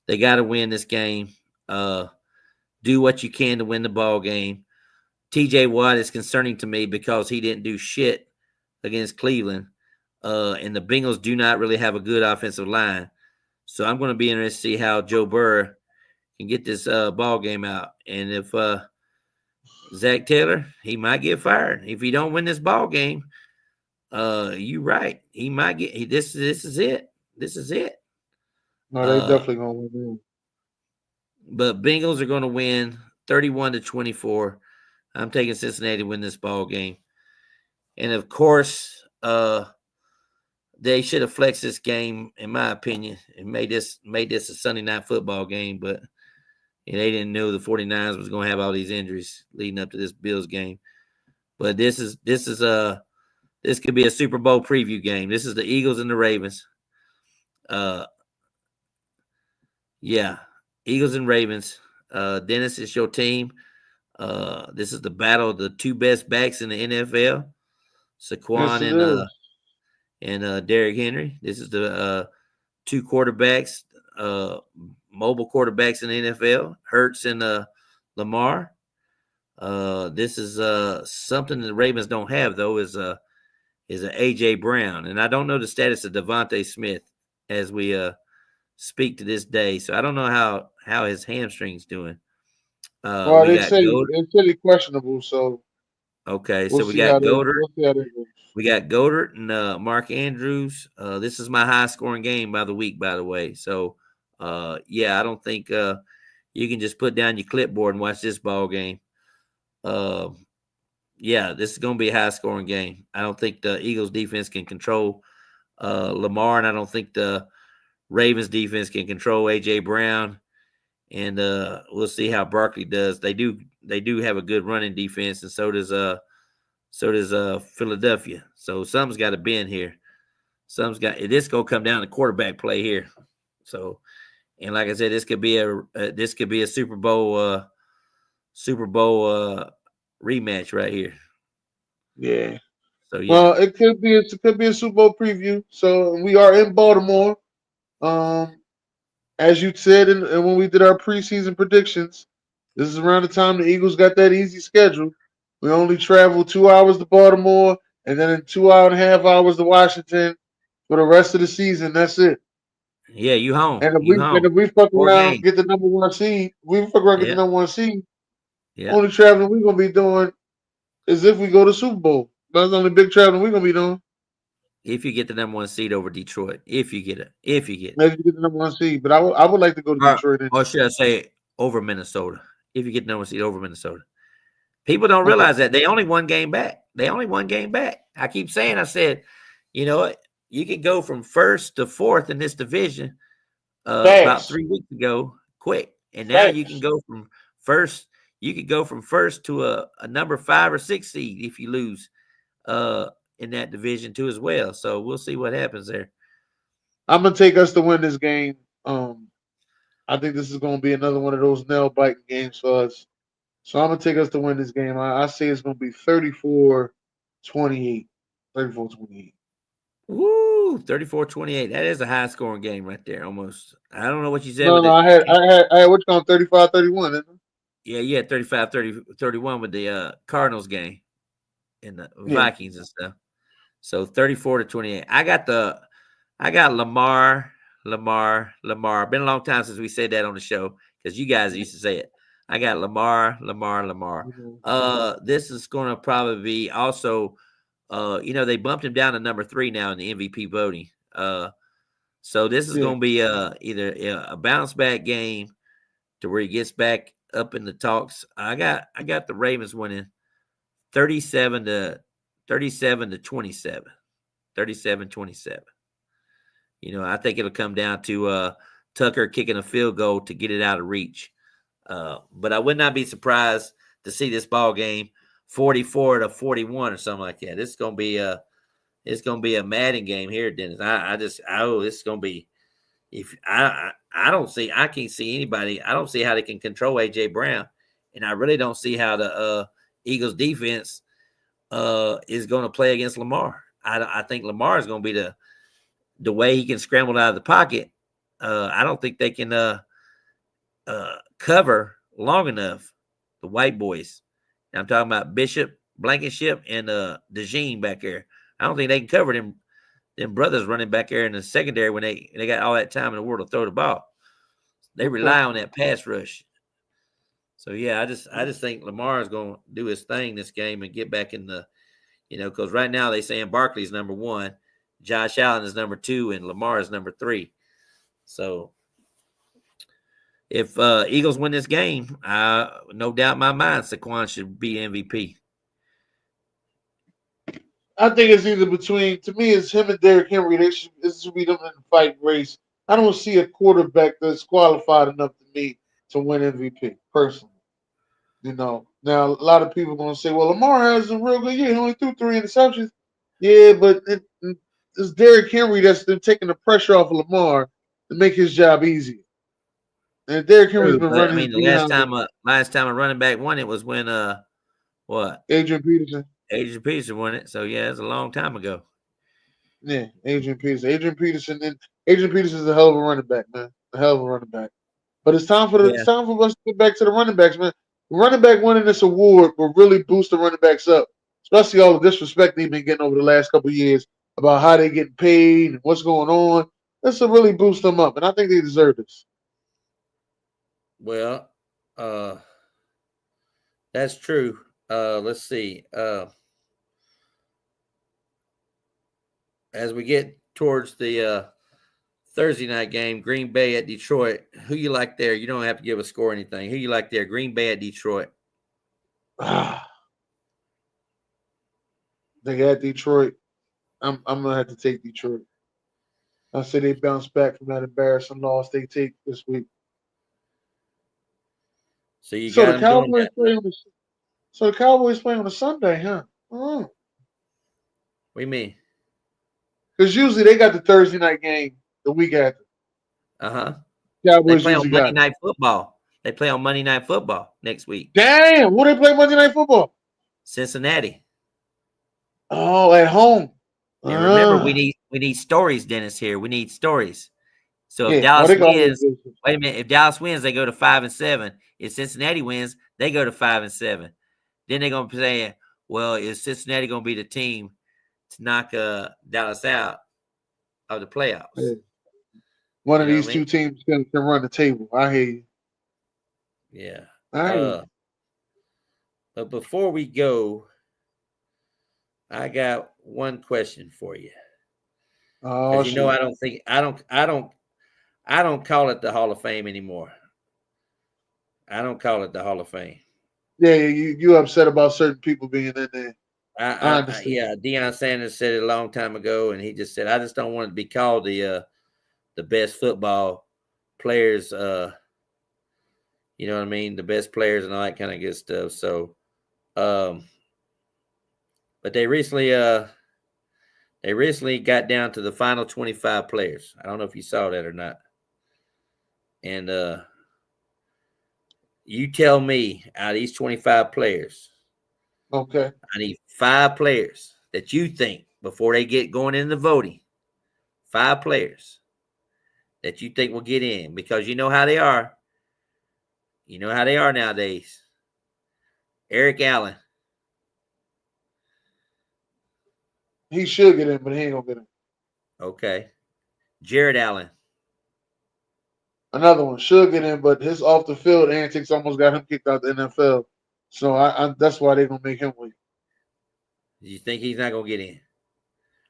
B: They got to win this game. Do what you can to win the ball game. TJ Watt is concerning to me because he didn't do shit against Cleveland. And the Bengals do not really have a good offensive line. So I'm going to be interested to see how Joe Burrow can get this ball game out. And if Zach Taylor, he might get fired. If he don't win this ball game, you right. He might get this is it. This is it.
A: No, they
B: Uh,
A: definitely gonna win.
B: but Bengals are going to win 31-24. I'm taking Cincinnati to win this ball game. And of course, they should have flexed this game, in my opinion, and made this a Sunday night football game, but they didn't know the 49ers was going to have all these injuries leading up to this Bills game. But this could be a Super Bowl preview game. This is the Eagles and the Ravens. Yeah, Eagles and Ravens. Dennis, it's your team. This is the battle of the two best backs in the NFL,
A: Yes,
B: Saquon
A: it is.
B: and Derrick Henry. This is the two quarterbacks, mobile quarterbacks in the NFL, Hurts and Lamar. This is something the Ravens don't have though is a AJ Brown, and I don't know the status of Devontae Smith as we speak to this day. So I don't know how his hamstring's doing.
A: Well,
B: We got Gold.
A: they say he's questionable, so
B: Okay,
A: we'll
B: so we
A: see
B: got
A: how they
B: Goddard.
A: we'll see how that goes.
B: We got Goddard and Mark Andrews. This is my high scoring game by the week, by the way. So, yeah, I don't think you can just put down your clipboard and watch this ball game. Uh, yeah, this is going to be a high scoring game. I don't think the Eagles defense can control Lamar, and I don't think the Ravens defense can control AJ Brown. And we'll see how Barkley does. They do have a good running defense, and so does Philadelphia. So something's got to bend here. This gonna come down to quarterback play here. So, and like I said, this could be a Super Bowl rematch right here.
A: Yeah.
B: So yeah,
A: Well, it could be a Super Bowl preview. So we are in Baltimore. Um, as you said, and when we did our preseason predictions, this is around the time the Eagles got that easy schedule. We only travel 2 hours to Baltimore, and then in 2.5 hours to Washington for the rest of the season. That's it.
B: yeah, you home,
A: And
B: you home.
A: if we fuck
B: Four
A: around,
B: games.
A: get the number one seed, we fuck around, get the
B: Yeah,
A: number one seed.
B: yeah.
A: Only traveling we gonna be doing is if we go to Super Bowl. That's the only big traveling we gonna be doing.
B: If you get the number one seed over Detroit, if you get,
A: Maybe get the number one seed. But I would like to go to
B: or,
A: Detroit
B: or
A: anyway.
B: should I say over Minnesota? If you get the number one seed over Minnesota. People don't
A: Okay.
B: realize that they only one game back. They only one game back. I keep saying, I said, you know what? You can go from first to fourth in this division about
A: Facts.
B: 3 weeks ago, quick. And now you can
A: Facts.
B: go from first. You could go from first to a number 5 or 6 seed if you lose in that division too as well. So we'll see what happens there.
A: I'm gonna take us to win this game. I think this is gonna be another one of those nail biting games for us. So I'm gonna take us to win this game. I say it's gonna be 34-28. 34-28.
B: Woo, 34-28. That is a high scoring game right there. Almost. I don't know what you said
A: No,
B: with
A: no,
B: it.
A: I had what you call 35-31, isn't it?
B: Yeah, you had 35-31 with the Cardinals game and the
A: Yeah.
B: Vikings and stuff. So 34-28. I got Lamar. Been a long time since we said that on the show because you guys used to say it. I got Lamar.
A: Mhm.
B: This is going to probably be also, they bumped him down to number 3 now in the MVP voting. So this is
A: Yeah.
B: going to be either a bounce back game to where he gets back up in the talks. I got the Ravens winning 37 to 27. 37-27. I think it'll come down to Tucker kicking a field goal to get it out of reach. But I would not be surprised to see this ball game 44-41 or something like that. This is gonna be a Madden game here, Dennis. This is gonna be if I can't see anybody. I don't see how they can control AJ Brown, and I really don't see how the Eagles defense is going to play against Lamar. I think Lamar is going to be the way he can scramble out of the pocket. I don't think they can cover long enough the white boys. I'm talking about Bishop, Blankenship, and DeJean back there. I don't think they can cover them brothers running back there in the secondary when they got all that time in the world to throw the ball. They
A: Okay.
B: rely on that pass rush. So yeah, I just think Lamar is going to do his thing this game and get back in the, because right now they saying Barkley's number 1, Josh Allen is number 2, and Lamar is number 3. So if Eagles win this game, no doubt in my mind Saquon should be MVP.
A: I think it's either between. To me, it's him and Derrick Henry. This should be them in the fight race. I don't see a quarterback that's qualified enough to me to win MVP personally. Now a lot of people are gonna say, "Well, Lamar has a real good year. He only threw 3 interceptions." Yeah, but it's Derrick Henry that's been taking the pressure off of Lamar to make his job easier. And Derrick Henry's
B: True,
A: been
B: but I
A: running his
B: mean the last
A: behind with
B: time a running back won it was when what
A: Adrian Peterson.
B: Adrian Peterson won it. So yeah, it's a long time ago.
A: Yeah, Adrian Peterson. Adrian Peterson is a hell of a running back, man. A hell of a running back. But it's
B: Yeah.
A: time for us to get back to the running backs, man. Running back winning this award will really boost the running backs up, especially all the disrespect they've been getting over the last couple of years about how they getting paid and what's going on. This will really boost them up, and I think they deserve this.
B: Well, that's true. Let's see. As we get towards the Thursday night game, Green Bay at Detroit. Who you like there? You don't have to give a score or anything. Who you like there? Green Bay at Detroit.
A: They got Detroit. I'm gonna have to take Detroit. I say they bounce back from that embarrassing loss they take this week.
B: So you
A: So
B: got
A: the
B: them doing
A: Cowboys
B: that.
A: play on the so the Cowboys play on a Sunday, huh? Oh.
B: What do you mean?
A: Because usually they got the Thursday night game the week after.
B: Uh-huh. They
A: Cowboys
B: play on
A: usually
B: Monday
A: got it.
B: Night Football. They play on Monday Night Football next week.
A: Damn, who they play Monday Night Football?
B: Cincinnati.
A: Oh, at home.
B: And remember, we
A: Uh,
B: need stories, Dennis. Here, we need stories. So if
A: yeah. Oh,
B: Dallas
A: they got always
B: wins,
A: do.
B: wait a minute. If Dallas wins, they go to 5-7. If Cincinnati wins, they go to 5-7. Then they're gonna be saying, "Well, is Cincinnati gonna be the team to knock Dallas out of the playoffs?"
A: Yeah. One
B: You
A: of
B: know what
A: these
B: I
A: two
B: mean?
A: teams can run the table. I hear you.
B: Yeah.
A: I hear you.
B: But before we go, I got one question for you
A: Oh
B: because
A: shit.
B: I don't call it the Hall of Fame anymore. I don't call it the Hall of Fame.
A: Yeah, you upset about certain people being in there. I understand.
B: Yeah, Deion Sanders said it a long time ago, and he just said, "I just don't want it to be called the best football players. You know what I mean? The best players and all that kind of good stuff." So, um, but they recently got down to the final 25 players. I don't know if you saw that or not. And you tell me, out of these 25 players,
A: Okay.
B: I need 5 players that you think before they get going into voting. 5 players that you think will get in because you know how they are. You know how they are nowadays. Eric Allen.
A: He should get in, but he ain't gonna get in.
B: Okay. Jared Allen.
A: Another one should get in, but his off the field antics almost got him kicked out the NFL. So that's why they're gonna make him win.
B: You think he's not going to get in?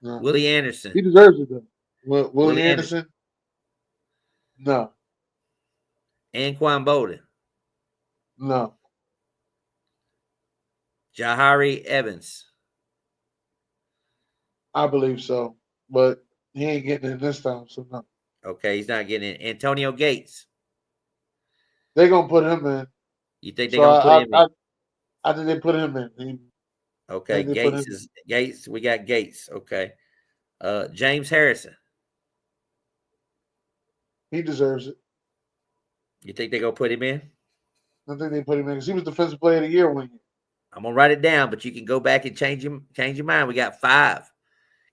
A: No.
B: Willie Anderson.
A: He deserves it though. Willie
B: Willie Anderson.
A: Anderson. No,
B: Anquan Bolden,
A: no.
B: Jahari Evans.
A: I believe so, but he ain't getting it this time. So no,
B: Okay, he's not getting it. Antonio Gates.
A: they gonna put him in.
B: You think they're
A: So
B: gonna put him in?
A: I think they put him in. I
B: Okay,
A: think they put him
B: Gates
A: in.
B: is Gates. We got Gates. Okay. James Harrison.
A: He deserves it.
B: You think they're gonna put him in?
A: I think they put him in because he was defensive player of the year one year.
B: I'm gonna write it down, but you can go back and change your mind. We got 5.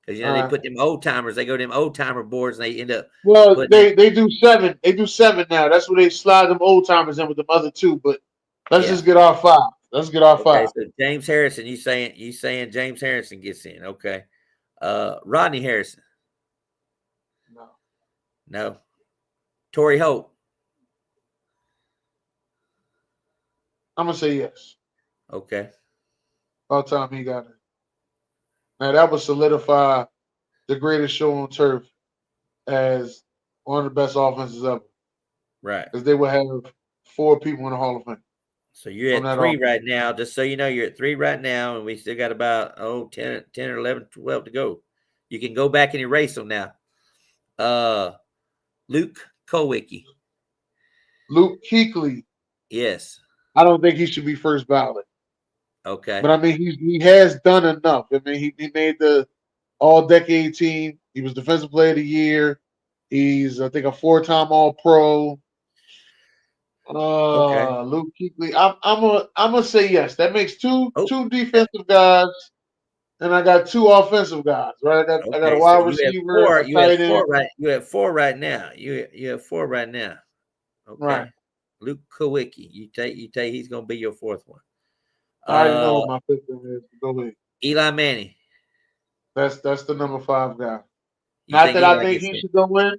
B: Because they put them old timers, they go to them old timer boards and they end up
A: Well,
B: putting it.
A: they do 7. They do 7 now. That's where they slide them old timers in with the other 2. But let's
B: Yeah.
A: just get our 5. Let's get our
B: Okay,
A: 5.
B: so James Harrison, you saying James Harrison gets in. Okay. Rodney Harrison.
A: No,
B: No. Torrey Holt.
A: I'm gonna say yes.
B: Okay.
A: About time he got it. Now that would solidify the greatest show on turf as one of the best offenses ever,
B: Right.
A: because they would have 4 people in the Hall of Fame
B: So you're
A: from
B: at
A: that
B: 3
A: offense.
B: right now. Just so you know, you're at 3 right now, and we still got about 10 or 11, 12 to go. You can go back and erase them now. Luke Kowicki.
A: Luke Kuechly,
B: Yes.
A: I don't think he should be first ballot, but
B: Okay.
A: I mean he has done enough. I mean he made the All Decade team. He was Defensive Player of the Year. He's I think a 4-time All Pro.
B: Okay.
A: Luke Kuechly. I'm gonna say yes. That makes
B: Oh,
A: two defensive guys, and I got 2 offensive guys. Right. I got a
B: okay. So
A: wide
B: you have
A: receiver,
B: 4.
A: a tight end.
B: You have 4 right now. You have 4 right now.
A: Right.
B: Okay. Luke Kowicki. You take he's gonna be your 4th one.
A: I already know
B: Uh
A: what my 5th one is. Go ahead.
B: Eli Manning.
A: That's the number 5 guy.
B: You
A: Not
B: think
A: that I
B: Eli
A: think
B: gets
A: he
B: in?
A: should go in,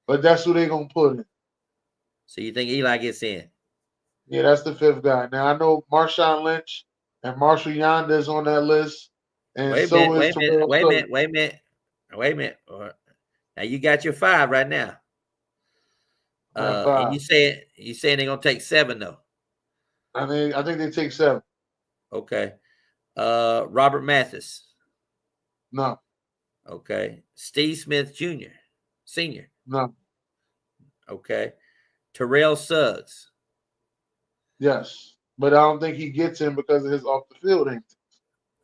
A: but that's who they gonna put in.
B: So you think Eli gets in?
A: Yeah, that's the 5th guy. Now I know Marshawn Lynch and Marshall Yonder is on that list, and
B: Wait a
A: so
B: minute,
A: is
B: wait a minute,
A: Terrell
B: wait a
A: Suggs.
B: minute, wait a minute, wait a minute. Now you got your 5 right now.
A: I got
B: And
A: 5.
B: you saying they're gonna take 7 though.
A: I think they take 7.
B: Okay. Robert Mathis.
A: No,
B: Okay. Steve Smith Jr. Senior.
A: no,
B: Okay. Terrell Suggs.
A: yes, but I don't think he gets in because of his off the field antics.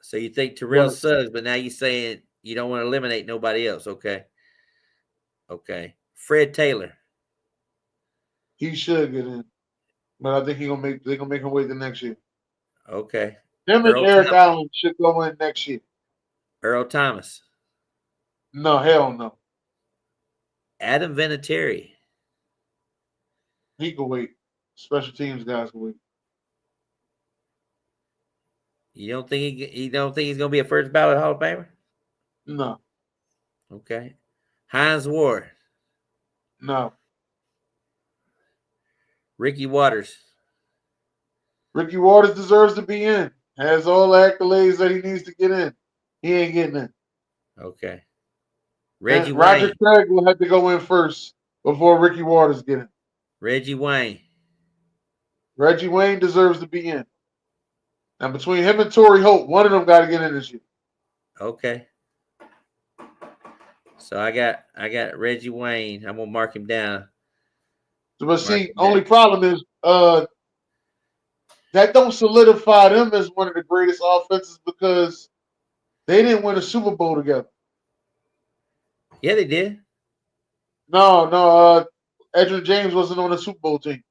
B: So you think Terrell
A: But
B: Suggs, but now you're saying you don't want to eliminate nobody else. Okay. Okay. Fred Taylor.
A: he should get in. But I think they're gonna make him wait the next year.
B: Okay.
A: Him and
B: Earl
A: Eric
B: Thomas.
A: Allen should go in next year.
B: Earl Thomas.
A: No, hell no.
B: Adam Vinatieri.
A: He can wait. Special teams guys can wait.
B: You don't think he's gonna be a first ballot Hall of Famer?
A: No,
B: Okay. Heinz Ward.
A: no.
B: Ricky Waters.
A: Ricky Waters deserves to be in. Has all the accolades that he needs to get in. He ain't getting in.
B: Okay.
A: And
B: Reggie
A: Roger
B: Wayne.
A: Craig will have to go in first before Ricky Waters get in.
B: Reggie Wayne.
A: Reggie Wayne deserves to be in. Now between him and Torrey Holt, one of them got to get in this year.
B: Okay. So I got Reggie Wayne. I'm gonna mark him down.
A: But
B: Mark
A: see,
B: him down.
A: only problem is that don't solidify them as one of the greatest offenses because they didn't win a Super Bowl together.
B: Yeah, they did.
A: No. Edgerrin James wasn't on the Super Bowl team.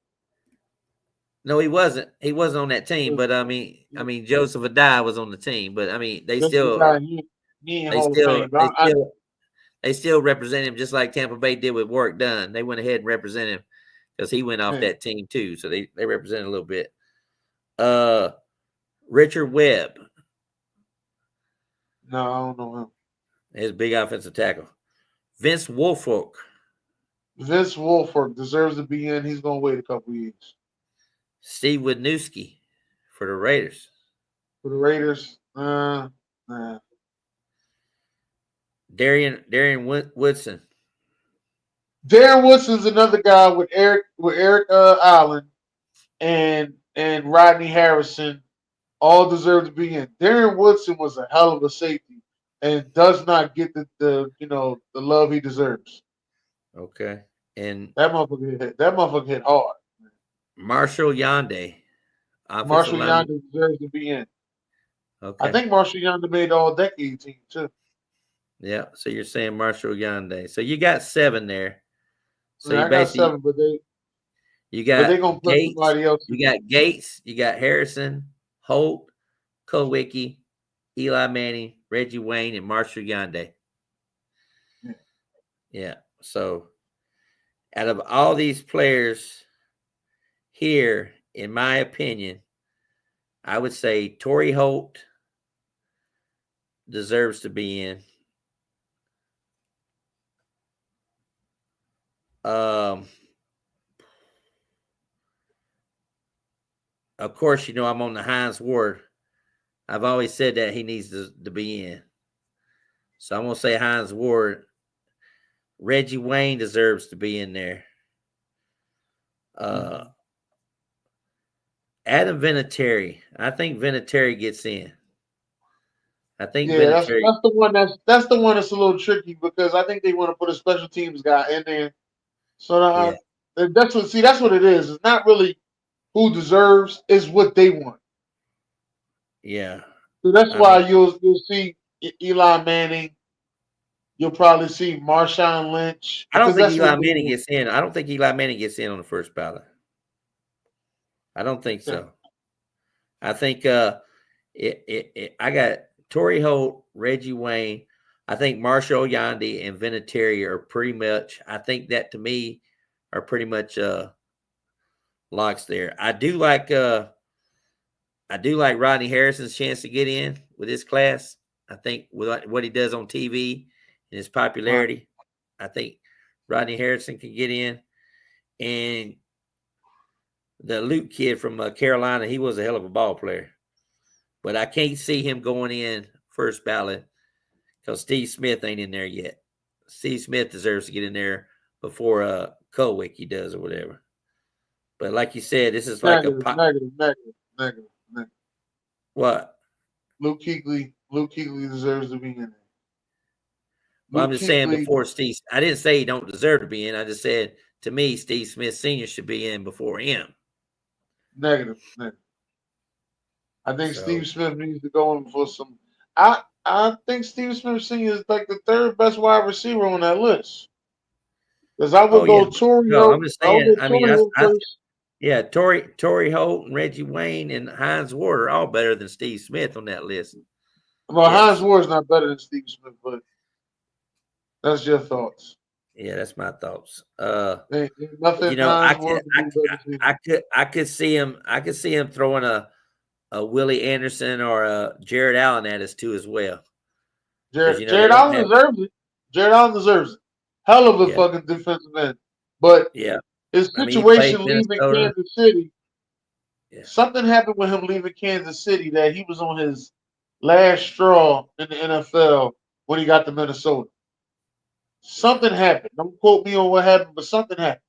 B: No, he wasn't. He wasn't on that team. But Joseph Adai was on the team. But
A: Just the guy he ain't
B: they
A: Hall of
B: still,
A: Fame.
B: they still, they still represent him just like Tampa Bay did with Work Done. They went ahead and represented him because he went off that team too. So they represent a little bit. Richard Webb,
A: No, I don't know him.
B: his big offensive tackle. Vince Wilfork.
A: Vince Wilfork deserves to be in. He's gonna wait a couple years.
B: Steve Wisniewski for the Raiders.
A: For the Raiders, nah.
B: Darian Woodson.
A: Darren Woodson's another guy with Eric Allen and Rodney Harrison all deserve to be in. Darren Woodson was a hell of a safety and does not get the love he deserves.
B: Okay. And
A: That motherfucker hit hard.
B: Marshall Yonde, offensive
A: Marshall
B: lineman.
A: Yonder deserves to be in. I
B: Okay.
A: think Marshall Yonder made the All Decade team too.
B: Yeah. So you're saying Marshall Yonde. So you got 7 there.
A: I
B: So
A: mean,
B: you
A: I got
B: basically
A: seven,
B: you
A: but they
B: got
A: gonna put
B: Gates,
A: somebody else in
B: you got Gates, you got Harrison, Holt, Kowicki, Eli Manning, Reggie Wayne, and Marshall Yonde.
A: there.
B: Yeah. So out of all these players here, in my opinion, I would say Torrey Holt deserves to be in. Um, of course, I'm on the Hines Ward. I've always said that he needs to be in. So I'm gonna say Hines Ward. Reggie Wayne deserves to be in there. Uh,
A: Mhm.
B: Adam Vinatieri. I think Vinatieri gets in. I think
A: Yeah, that's
B: Vinatieri.
A: that's the one that's a little tricky because I think they want to put a special teams guy in there. So
B: Yeah,
A: that's what it is. It's not really who deserves, it's what they want.
B: yeah.
A: So that's
B: I mean,
A: why you'll see Eli Manning. You'll probably see Marshawn Lynch
B: I don't
A: because
B: think
A: that's
B: Eli
A: what they
B: Manning
A: want.
B: gets in. I don't think Eli Manning gets in on the first ballot. I don't think
A: Okay.
B: so. I think I got Torrey Holt, Reggie Wayne. I think Marshall Yandi and Vinatieri are pretty much. I think that to me are pretty much locks there. I do like Rodney Harrison's chance to get in with this class. I think with what he does on TV and his
A: Right.
B: popularity, I think Rodney Harrison can get in. And the Luke kid from Carolina, he was a hell of a ball player. But I can't see him going in first ballot because Steve Smith ain't in there yet. Steve Smith deserves to get in there before Colwick does or whatever. But like you said, this is like a
A: Negative,
B: pop.
A: negative, negative, negative, negative.
B: What?
A: Luke Kuechly deserves to be in there.
B: Well, I'm
A: Luke
B: just saying
A: Kuechly,
B: before Steve. I didn't say he don't deserve to be in. I just said to me, Steve Smith Senior should be in before him.
A: negative, negative. I think
B: So,
A: Steve Smith needs to go in for some. I think Steve Smith Senior is like the third best wide receiver on that list. Because I
B: oh
A: would
B: yeah,
A: go Torrey
B: no, I'm
A: Holt.
B: just
A: I would
B: saying.
A: go
B: I mean,
A: Torrey Holt first.
B: yeah, Torrey Holt and Reggie Wayne and Hines Ward are all better than Steve Smith on that list.
A: Well, Hines
B: Yes,
A: Ward's not better than Steve Smith, but that's your thoughts.
B: yeah, that's my thoughts.
A: Ain't nothing
B: I
A: Hines
B: could,
A: Ward can do better than him.
B: I could see him. I could see him throwing a Willie Anderson or a Jared Allen at us too as well because they
A: Jared
B: don't
A: Allen
B: have.
A: deserves it. Jared Allen deserves it. Hell of a
B: Yeah,
A: fucking defensive end. But
B: yeah.
A: his
B: I mean, he played
A: situation leaving
B: Minnesota.
A: Kansas City,
B: Yeah,
A: something happened with him leaving Kansas City that he was on his last straw in the NFL when he got to Minnesota.
B: yeah.
A: Something happened. Don't quote me on what happened, but something happened.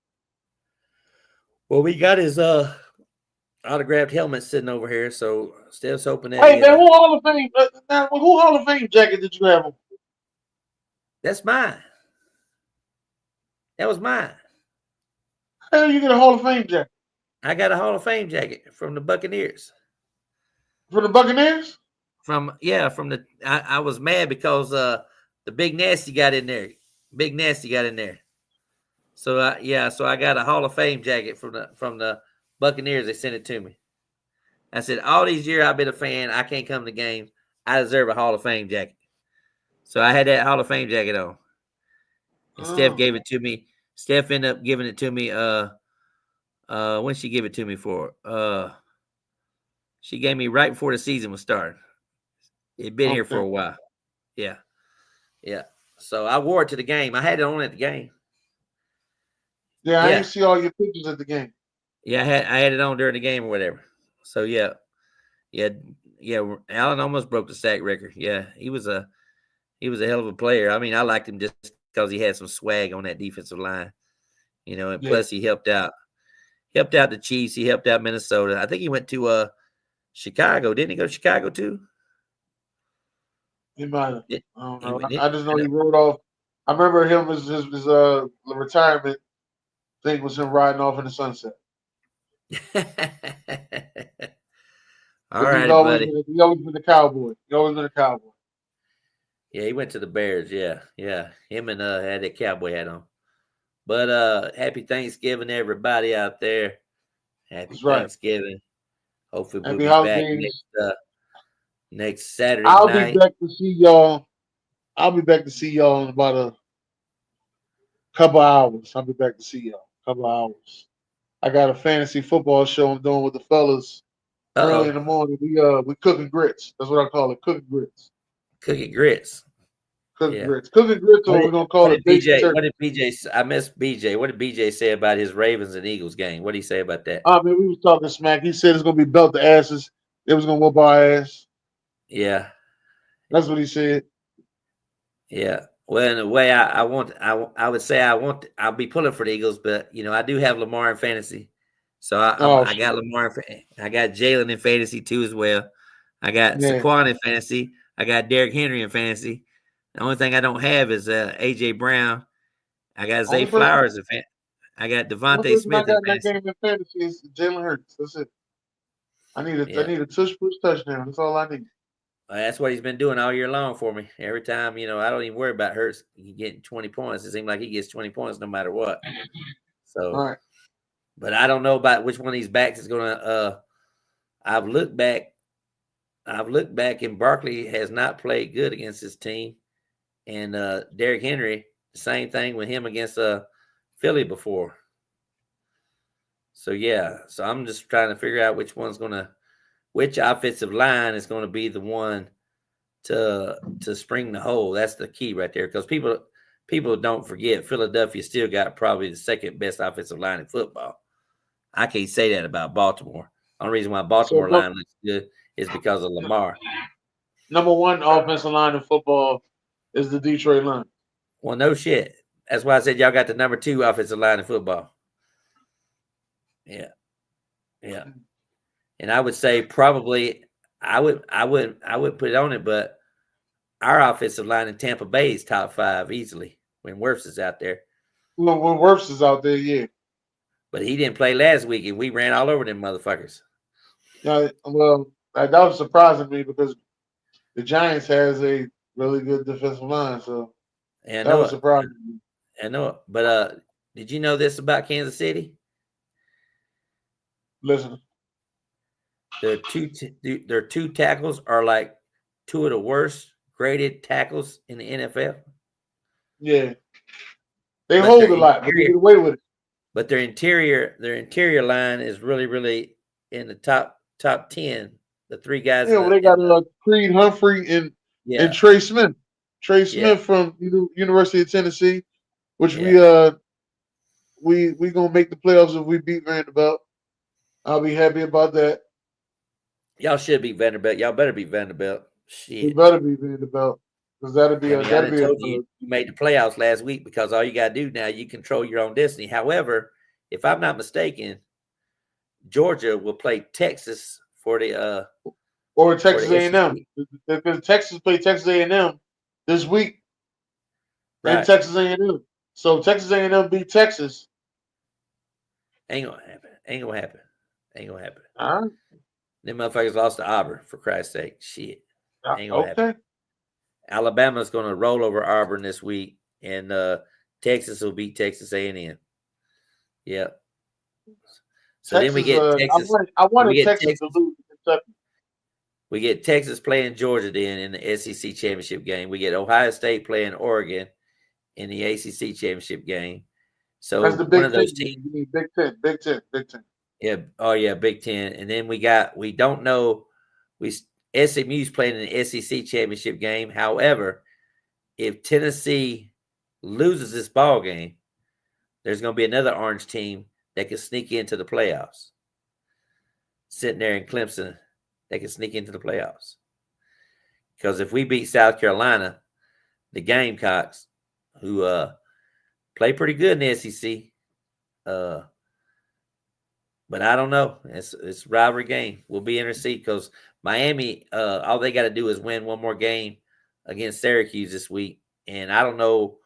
B: Well, we got his autographed helmet sitting over here, so Steph's hoping that
A: Hey
B: he
A: man, who Hall of Fame? Now, who Hall of Fame jacket did you have on?
B: that's mine. That was mine.
A: How you get a Hall of Fame jacket
B: I got a Hall of Fame jacket from the Buccaneers.
A: for the Buccaneers?
B: From the I was mad because the big nasty got in there. Big nasty got in there. So so I got a Hall of Fame jacket from the Buccaneers. They sent it to me. I said, all these years I've been a fan, I can't come to games. I deserve a Hall of Fame jacket. So I had that Hall of Fame jacket on. And Steph
A: Oh,
B: gave it to me. Steph ended up giving it to me. When she give it to me for? She gave me right before the season was starting. It'd been here for
A: okay.
B: a while. Yeah, yeah. So I wore it to the game. I had it on at the game.
A: Yeah, I ain't
B: Yeah,
A: see all your pictures at the game.
B: yeah. I had it on during the game or whatever. So yeah, yeah. Allen almost broke the sack record. Yeah, he was a hell of a player. I mean, I liked him just because he had some swag on that defensive line. And
A: Yeah,
B: plus he helped out the Chiefs. He helped out Minnesota. I think he went to Chicago. Didn't he go to Chicago too?
A: he might have.
B: Yeah,
A: I don't
B: he
A: know.
B: went.
A: I just know he rode off. I remember him his retirement thing was him riding off in the sunset.
B: All
A: Because
B: righty, buddy.
A: he's always been a cowboy. He's always been a cowboy.
B: Yeah, he went to the Bears. Yeah, yeah. Him and had that cowboy hat on. But happy Thanksgiving, everybody out there. Happy
A: That's right.
B: Thanksgiving. Hopefully we'll
A: Happy
B: be back
A: holidays.
B: next Saturday
A: I'll be
B: night.
A: back to see y'all. I'll be back to see y'all in about a couple hours. I'll be back to see y'all. Couple hours. I got a fantasy football show I'm doing with the fellas early in the
B: Uh-oh.
A: morning. We cooking grits. That's what I call it. Cooking grits.
B: Cookie grits.
A: Cooking
B: Yeah.
A: grits. Cooking grits,
B: What
A: or
B: did
A: we're gonna
B: what
A: call
B: did
A: it bacon
B: BJ what
A: turkey.
B: did BJ I missed BJ. What did BJ say about his Ravens and Eagles game? What did he say about that?
A: Man, we was talking smack. He said it's gonna be belt the asses. It was gonna whoop our ass.
B: Yeah.
A: That's what he said.
B: Yeah. Well, in a way, I would say I'll be pulling for the Eagles, but I do have Lamar in fantasy, so
A: Oh
B: I got
A: shit.
B: Lamar. I got Jalen in fantasy too as well. I got
A: Yeah.
B: Saquon in fantasy. I got Derrick Henry in fantasy. The only thing I don't have is AJ Brown. I got Zay
A: Only person
B: Flowers in fantasy. I got
A: only
B: Devontae
A: person I
B: Smith in
A: got in that
B: fantasy.
A: game in fantasy is Jalen Hurts. That's it. I
B: Yeah.
A: need a tush push touchdown. That's all I need.
B: That's what he's been doing all year long for me. Every time, I don't even worry about Hurts. He getting 20 points. It seems like he gets 20 points no matter what.
A: All
B: So,
A: right.
B: but I don't know about which one of these backs is gonna. I've looked back. And Barkley has not played good against his team. And Derrick Henry, same thing with him against Philly before. So yeah, so I'm just trying to figure out which offensive line is gonna be the one to spring the hole. That's the key right there, because people don't forget Philadelphia still got probably the second best offensive line in football. I can't say that about Baltimore. Only reason why
A: So
B: Baltimore line looks good is because of Lamar.
A: number one offensive line in football is the Detroit line.
B: Well, no shit. That's why I said y'all got the number 2 offensive line in football. Yeah, yeah. And I would say probably I would put it on it, but our offensive line in Tampa Bay is top 5 easily when Wirfs is out there.
A: Well, when Wirfs is out there, yeah.
B: But he didn't play last week, and we ran all over them motherfuckers.
A: Yeah, well, that was surprising me because the Giants has a really good defensive line, so
B: And I
A: that
B: know
A: was
B: it.
A: surprising me.
B: I know it. But did you know this about Kansas City?
A: Listen,
B: Their 2 tackles are like 2 of the worst graded tackles in the NFL.
A: yeah, they
B: But their
A: hold a lot, but they
B: interior,
A: get away with it.
B: their interior line is really, really in the top 10. The 3 guys
A: Yeah, well, they got Creed Humphrey and
B: yeah,
A: Trey Smith. Trey
B: yeah,
A: Smith from University of Tennessee, which
B: yeah.
A: we gonna make the playoffs if we beat Vanderbilt. I'll be happy about that.
B: Y'all should beat Vanderbilt. Y'all better beat Vanderbilt.
A: We
B: Shit.
A: better beat Vanderbilt because
B: I mean, I done told you you made the playoffs last week, because all you got to do now, you control your own destiny. However, if I'm not mistaken, Georgia will play Texas for the
A: or
B: for
A: Texas
B: the
A: A&M
B: SEC.
A: because Texas play Texas A&M this week in
B: Right.
A: Texas A&M. So Texas A&M beat Texas.
B: Ain't gonna happen. Ain't gonna happen. Ain't gonna happen.
A: All right.
B: Them motherfuckers lost to Auburn, for Christ's sake. Shit. Ain't gonna happen.
A: Okay.
B: Alabama's gonna roll over Auburn this week, and Texas will beat Texas A&M. Yep. So then we
A: Texas.
B: get Texas.
A: I
B: We
A: wanted
B: get
A: Texas to
B: Texas.
A: lose to Kentucky.
B: We get Texas playing Georgia then in the SEC championship game. We get Ohio State playing Oregon in the ACC championship game. So
A: That's the
B: one
A: Big
B: of
A: Ten.
B: those teams,
A: You need Big Ten. Big Ten. Big Ten.
B: yeah, oh yeah, Big Ten, and then we don't know, we SMU's playing in the SEC championship game. However, if Tennessee loses this ball game, there's going to be another orange team that can sneak into the playoffs. Sitting there in Clemson, they can sneak into the playoffs. Because if we beat South Carolina, the Gamecocks, who play pretty good in the SEC, Uh, but I don't know. It's a rivalry game. We'll be interested because Miami, all they got to do is win one more game against Syracuse this week, and I don't know.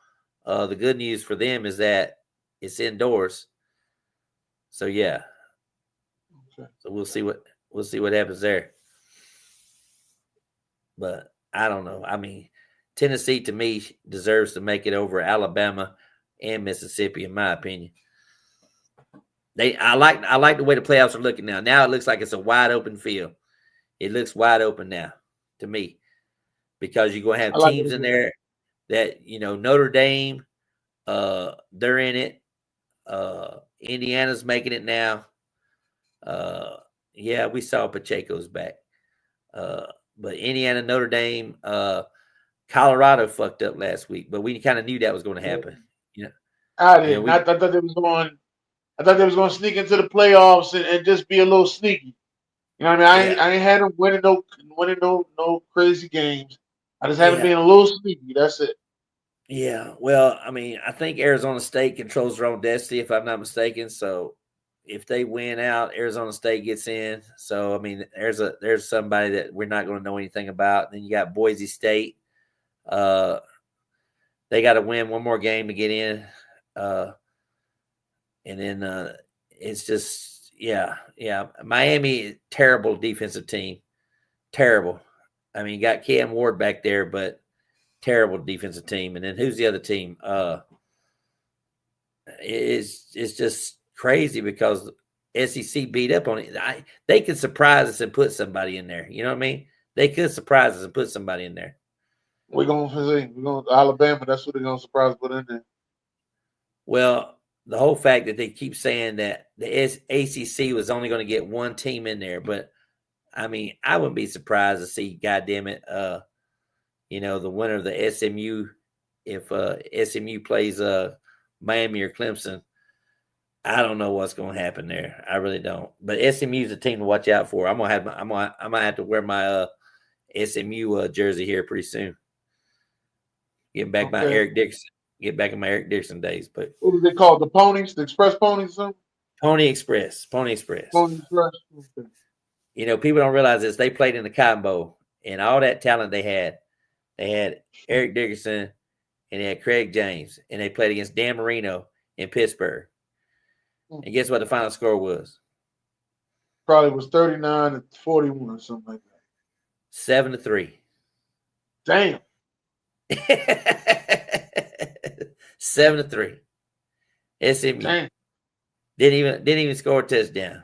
B: The good news for them is that it's indoors. So yeah,
A: Okay.
B: so we'll see what happens there. But I don't know. I mean, Tennessee to me deserves to make it over Alabama and Mississippi, in my opinion. I like the way the playoffs are looking now. Now it looks like it's a wide open field. It looks wide open now to me because you're gonna
A: I
B: have
A: like it
B: teams
A: as
B: in
A: well.
B: there that Notre Dame, they're in it. Indiana's making it now. Uh, yeah, we saw Pacheco's back. Uh, but Indiana, Notre Dame, Colorado fucked up last week, but we kind of knew that was going to
A: Yeah.
B: happen. You know,
A: I
B: you know,
A: didn't.
B: we
A: I thought they was going. I thought they was going to sneak into the playoffs and just be a little sneaky. You know what I mean?
B: yeah,
A: I ain't had them winning no crazy games. I just had them
B: yeah,
A: being a little sneaky. That's it.
B: yeah. Well, I mean, I think Arizona State controls their own destiny, if I'm not mistaken. So if they win out, Arizona State gets in. So I mean, there's somebody that we're not going to know anything about. Then you got Boise State. Uh, they got to win one more game to get in. Uh, and then it's just yeah. Miami, terrible defensive team, terrible. I mean, you got Cam Ward back there, but terrible defensive team. And then who's the other team? It's just crazy because SEC beat up on it. They could surprise us and put somebody in there. You know what I mean? They could surprise us and put somebody in there.
A: We're going to see. We're going to Alabama. That's what they're going to surprise put in there.
B: Well, the whole fact that they keep saying that the ACC was only going to get one team in there, but I mean, I wouldn't be surprised to see, goddamn it, the winner of the SMU, if SMU plays Miami or Clemson. I don't know what's going to happen there. I really don't. But SMU is a team to watch out for. I might have to wear my SMU jersey here pretty soon. Getting back my
A: Okay.
B: Eric Dixon. Get back in my Eric Dixon days. But
A: What was they called? The ponies? The express ponies or something?
B: Pony Express, Pony Express.
A: Pony Express? Okay.
B: People don't realize this. They played in the Cotton Bowl, and all that talent they had. They had Eric Dickerson, and they had Craig James, and they played against Dan Marino in Pittsburgh. And guess what the final score was?
A: Probably was 39-41 or something like that.
B: 7-3.
A: Damn.
B: 7-3. SMU
A: Damn.
B: didn't even score a touchdown.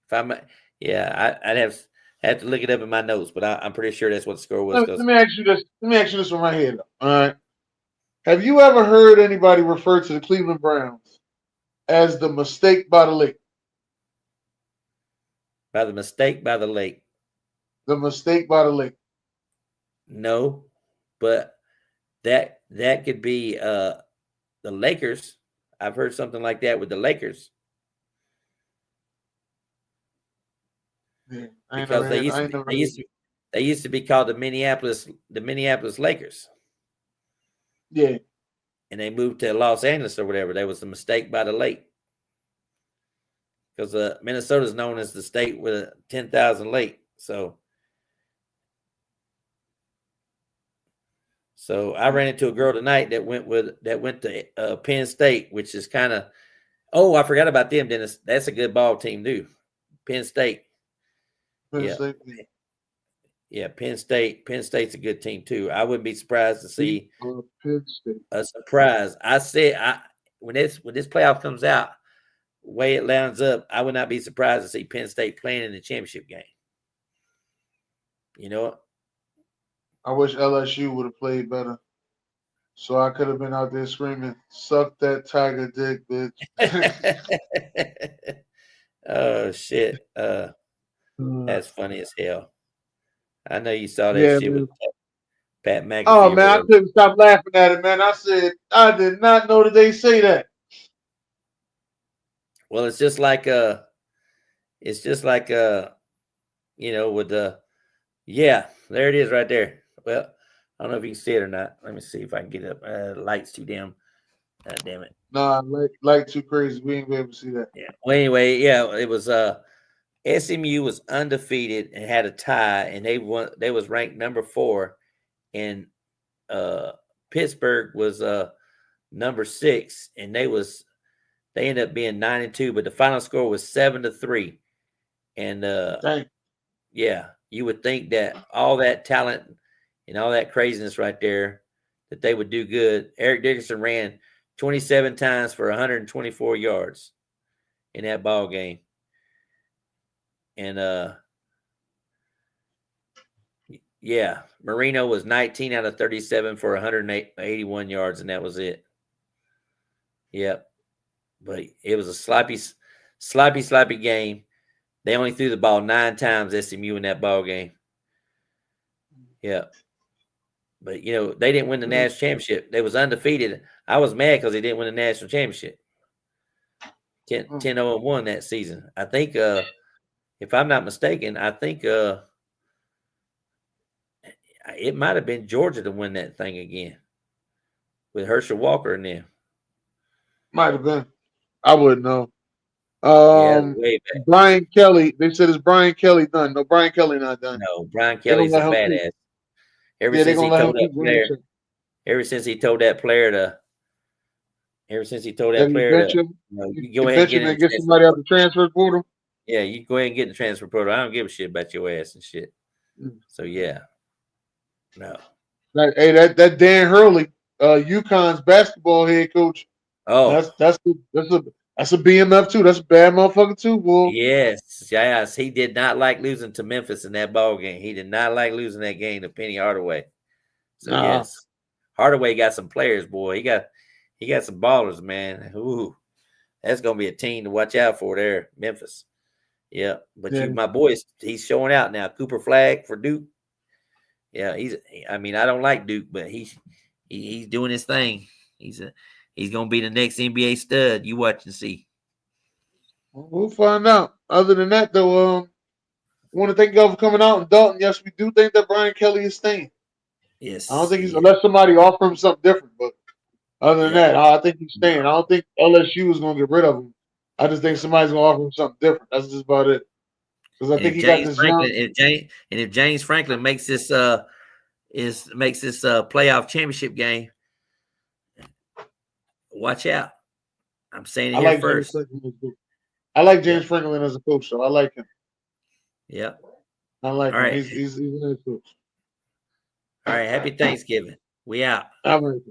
B: If I'm, yeah, I'd have to look it up in my notes, but I'm pretty sure that's what the score was.
A: Let
B: Because
A: me ask you this. Let me ask you this one right here. Though. All right. Have you ever heard anybody refer to the Cleveland Browns as the mistake by the lake?
B: by the mistake by the lake,
A: The mistake by the lake.
B: no, but that could be the Lakers. I've heard something like that with the Lakers
A: Yeah,
B: because
A: I ain't never heard of it.
B: they used to be called the Minneapolis Lakers,
A: Yeah,
B: and they moved to Los Angeles or whatever. That was the mistake by the lake because Minnesota is known as the state with a 10,000 lake. So I ran into a girl tonight that went to Penn State, which is kind of. Oh, I forgot about them, Dennis. That's a good ball team too. Penn State.
A: Penn
B: Yeah.
A: State. Yeah.
B: Yeah, Penn State. Penn State's a good team too. I wouldn't be surprised to see
A: Penn State.
B: a surprise. I said when this playoff comes out, the way it lines up, I would not be surprised to see Penn State playing in the championship game. You know what?
A: I wish LSU would have played better, so I could have been out there screaming, "Suck that tiger dick, bitch."
B: Oh shit.
A: Uh,
B: That's funny as hell. I know you saw that
A: yeah,
B: shit with
A: man.
B: Pat
A: Oh
B: McAfee or
A: man, I
B: whatever.
A: couldn't stop laughing at it, man. I said I did not know that they say that.
B: Well, it's just like with the yeah, there it is right there. Well, I don't know if you can see it or not. Let me see if I can get it up. Light's too damn God damn it.
A: Nah, like too crazy. We ain't gonna be able to see that.
B: Yeah. Well, anyway, yeah, it was SMU was undefeated and had a tie, and they was ranked number 4, and uh Pittsburgh was number 6, and they ended up being 9-2, but the final score was 7-3. And
A: Dang.
B: yeah, you would think that all that talent and all that craziness right there, that they would do good. Eric Dickerson ran 27 times for 124 yards in that ball game. And yeah, Marino was 19 out of 37 for 181 yards, and that was it. Yep. But it was a sloppy game. They only threw the ball 9 times, SMU, in that ball game. Yeah. But, they didn't win the national championship. They was undefeated. I was mad because they didn't win the national championship. 10-0-1 that season. I think, if I'm not mistaken, I think it might have been Georgia to win that thing again with Herschel Walker in there.
A: Might have been. I wouldn't know.
B: Yeah, way back.
A: Brian Kelly. They said, is Brian Kelly done? No, Brian Kelly not done.
B: No, Brian
A: They gonna
B: Kelly's a
A: let him keep.
B: badass. Ever
A: Yeah, they
B: since
A: gonna
B: he
A: let him
B: told that
A: keep winning
B: player,
A: shit.
B: ever since he told that player to, ever since he told
A: That
B: that
A: he
B: player
A: bench
B: to,
A: him.
B: you
A: He
B: go ahead and
A: bench
B: get
A: him
B: in the
A: and get
B: transfer
A: somebody out
B: portal.
A: the transfer portal.
B: Yeah, you go ahead and get in the transfer portal. I don't give a shit about your ass and shit. So yeah, no.
A: Hey, that Dan Hurley, UConn's basketball head coach.
B: Oh,
A: That's a BMF too. That's a bad motherfucker too, boy.
B: yes. He did not like losing to Memphis in that ball game. He did not like losing that game to Penny Hardaway. So
A: Nah,
B: yes, Hardaway got some players, boy. He got some ballers, man. Ooh, that's gonna be a team to watch out for there, Memphis. Yeah, but
A: yeah.
B: my boy, he's showing out now. Cooper Flag for Duke. Yeah, I mean, I don't like Duke, but he's doing his thing. He's gonna be the next NBA stud. You watch and see.
A: We'll find out. Other than that, though, want to thank y'all for coming out in Dalton. Yes, we do think that Brian Kelly is staying. I don't
B: Yes,
A: think he's
B: he is.
A: unless somebody offer him something different. But other than
B: Yeah.
A: that, I think he's staying. I don't think LSU is going to get rid of him. I just think somebody's going to offer him something different. That's just about it. Because I
B: And
A: think
B: if
A: he got
B: James
A: this
B: Franklin,
A: young.
B: if James Franklin makes this playoff championship game, watch out. I'm saying it
A: I
B: here
A: like James
B: first.
A: Franklin as a coach. I like
B: Yep.
A: James Franklin as a coach, so I like him.
B: Yep.
A: I like
B: All
A: him.
B: right.
A: He's a nice coach.
B: All right. Happy Thanksgiving. We out.
A: I'm right.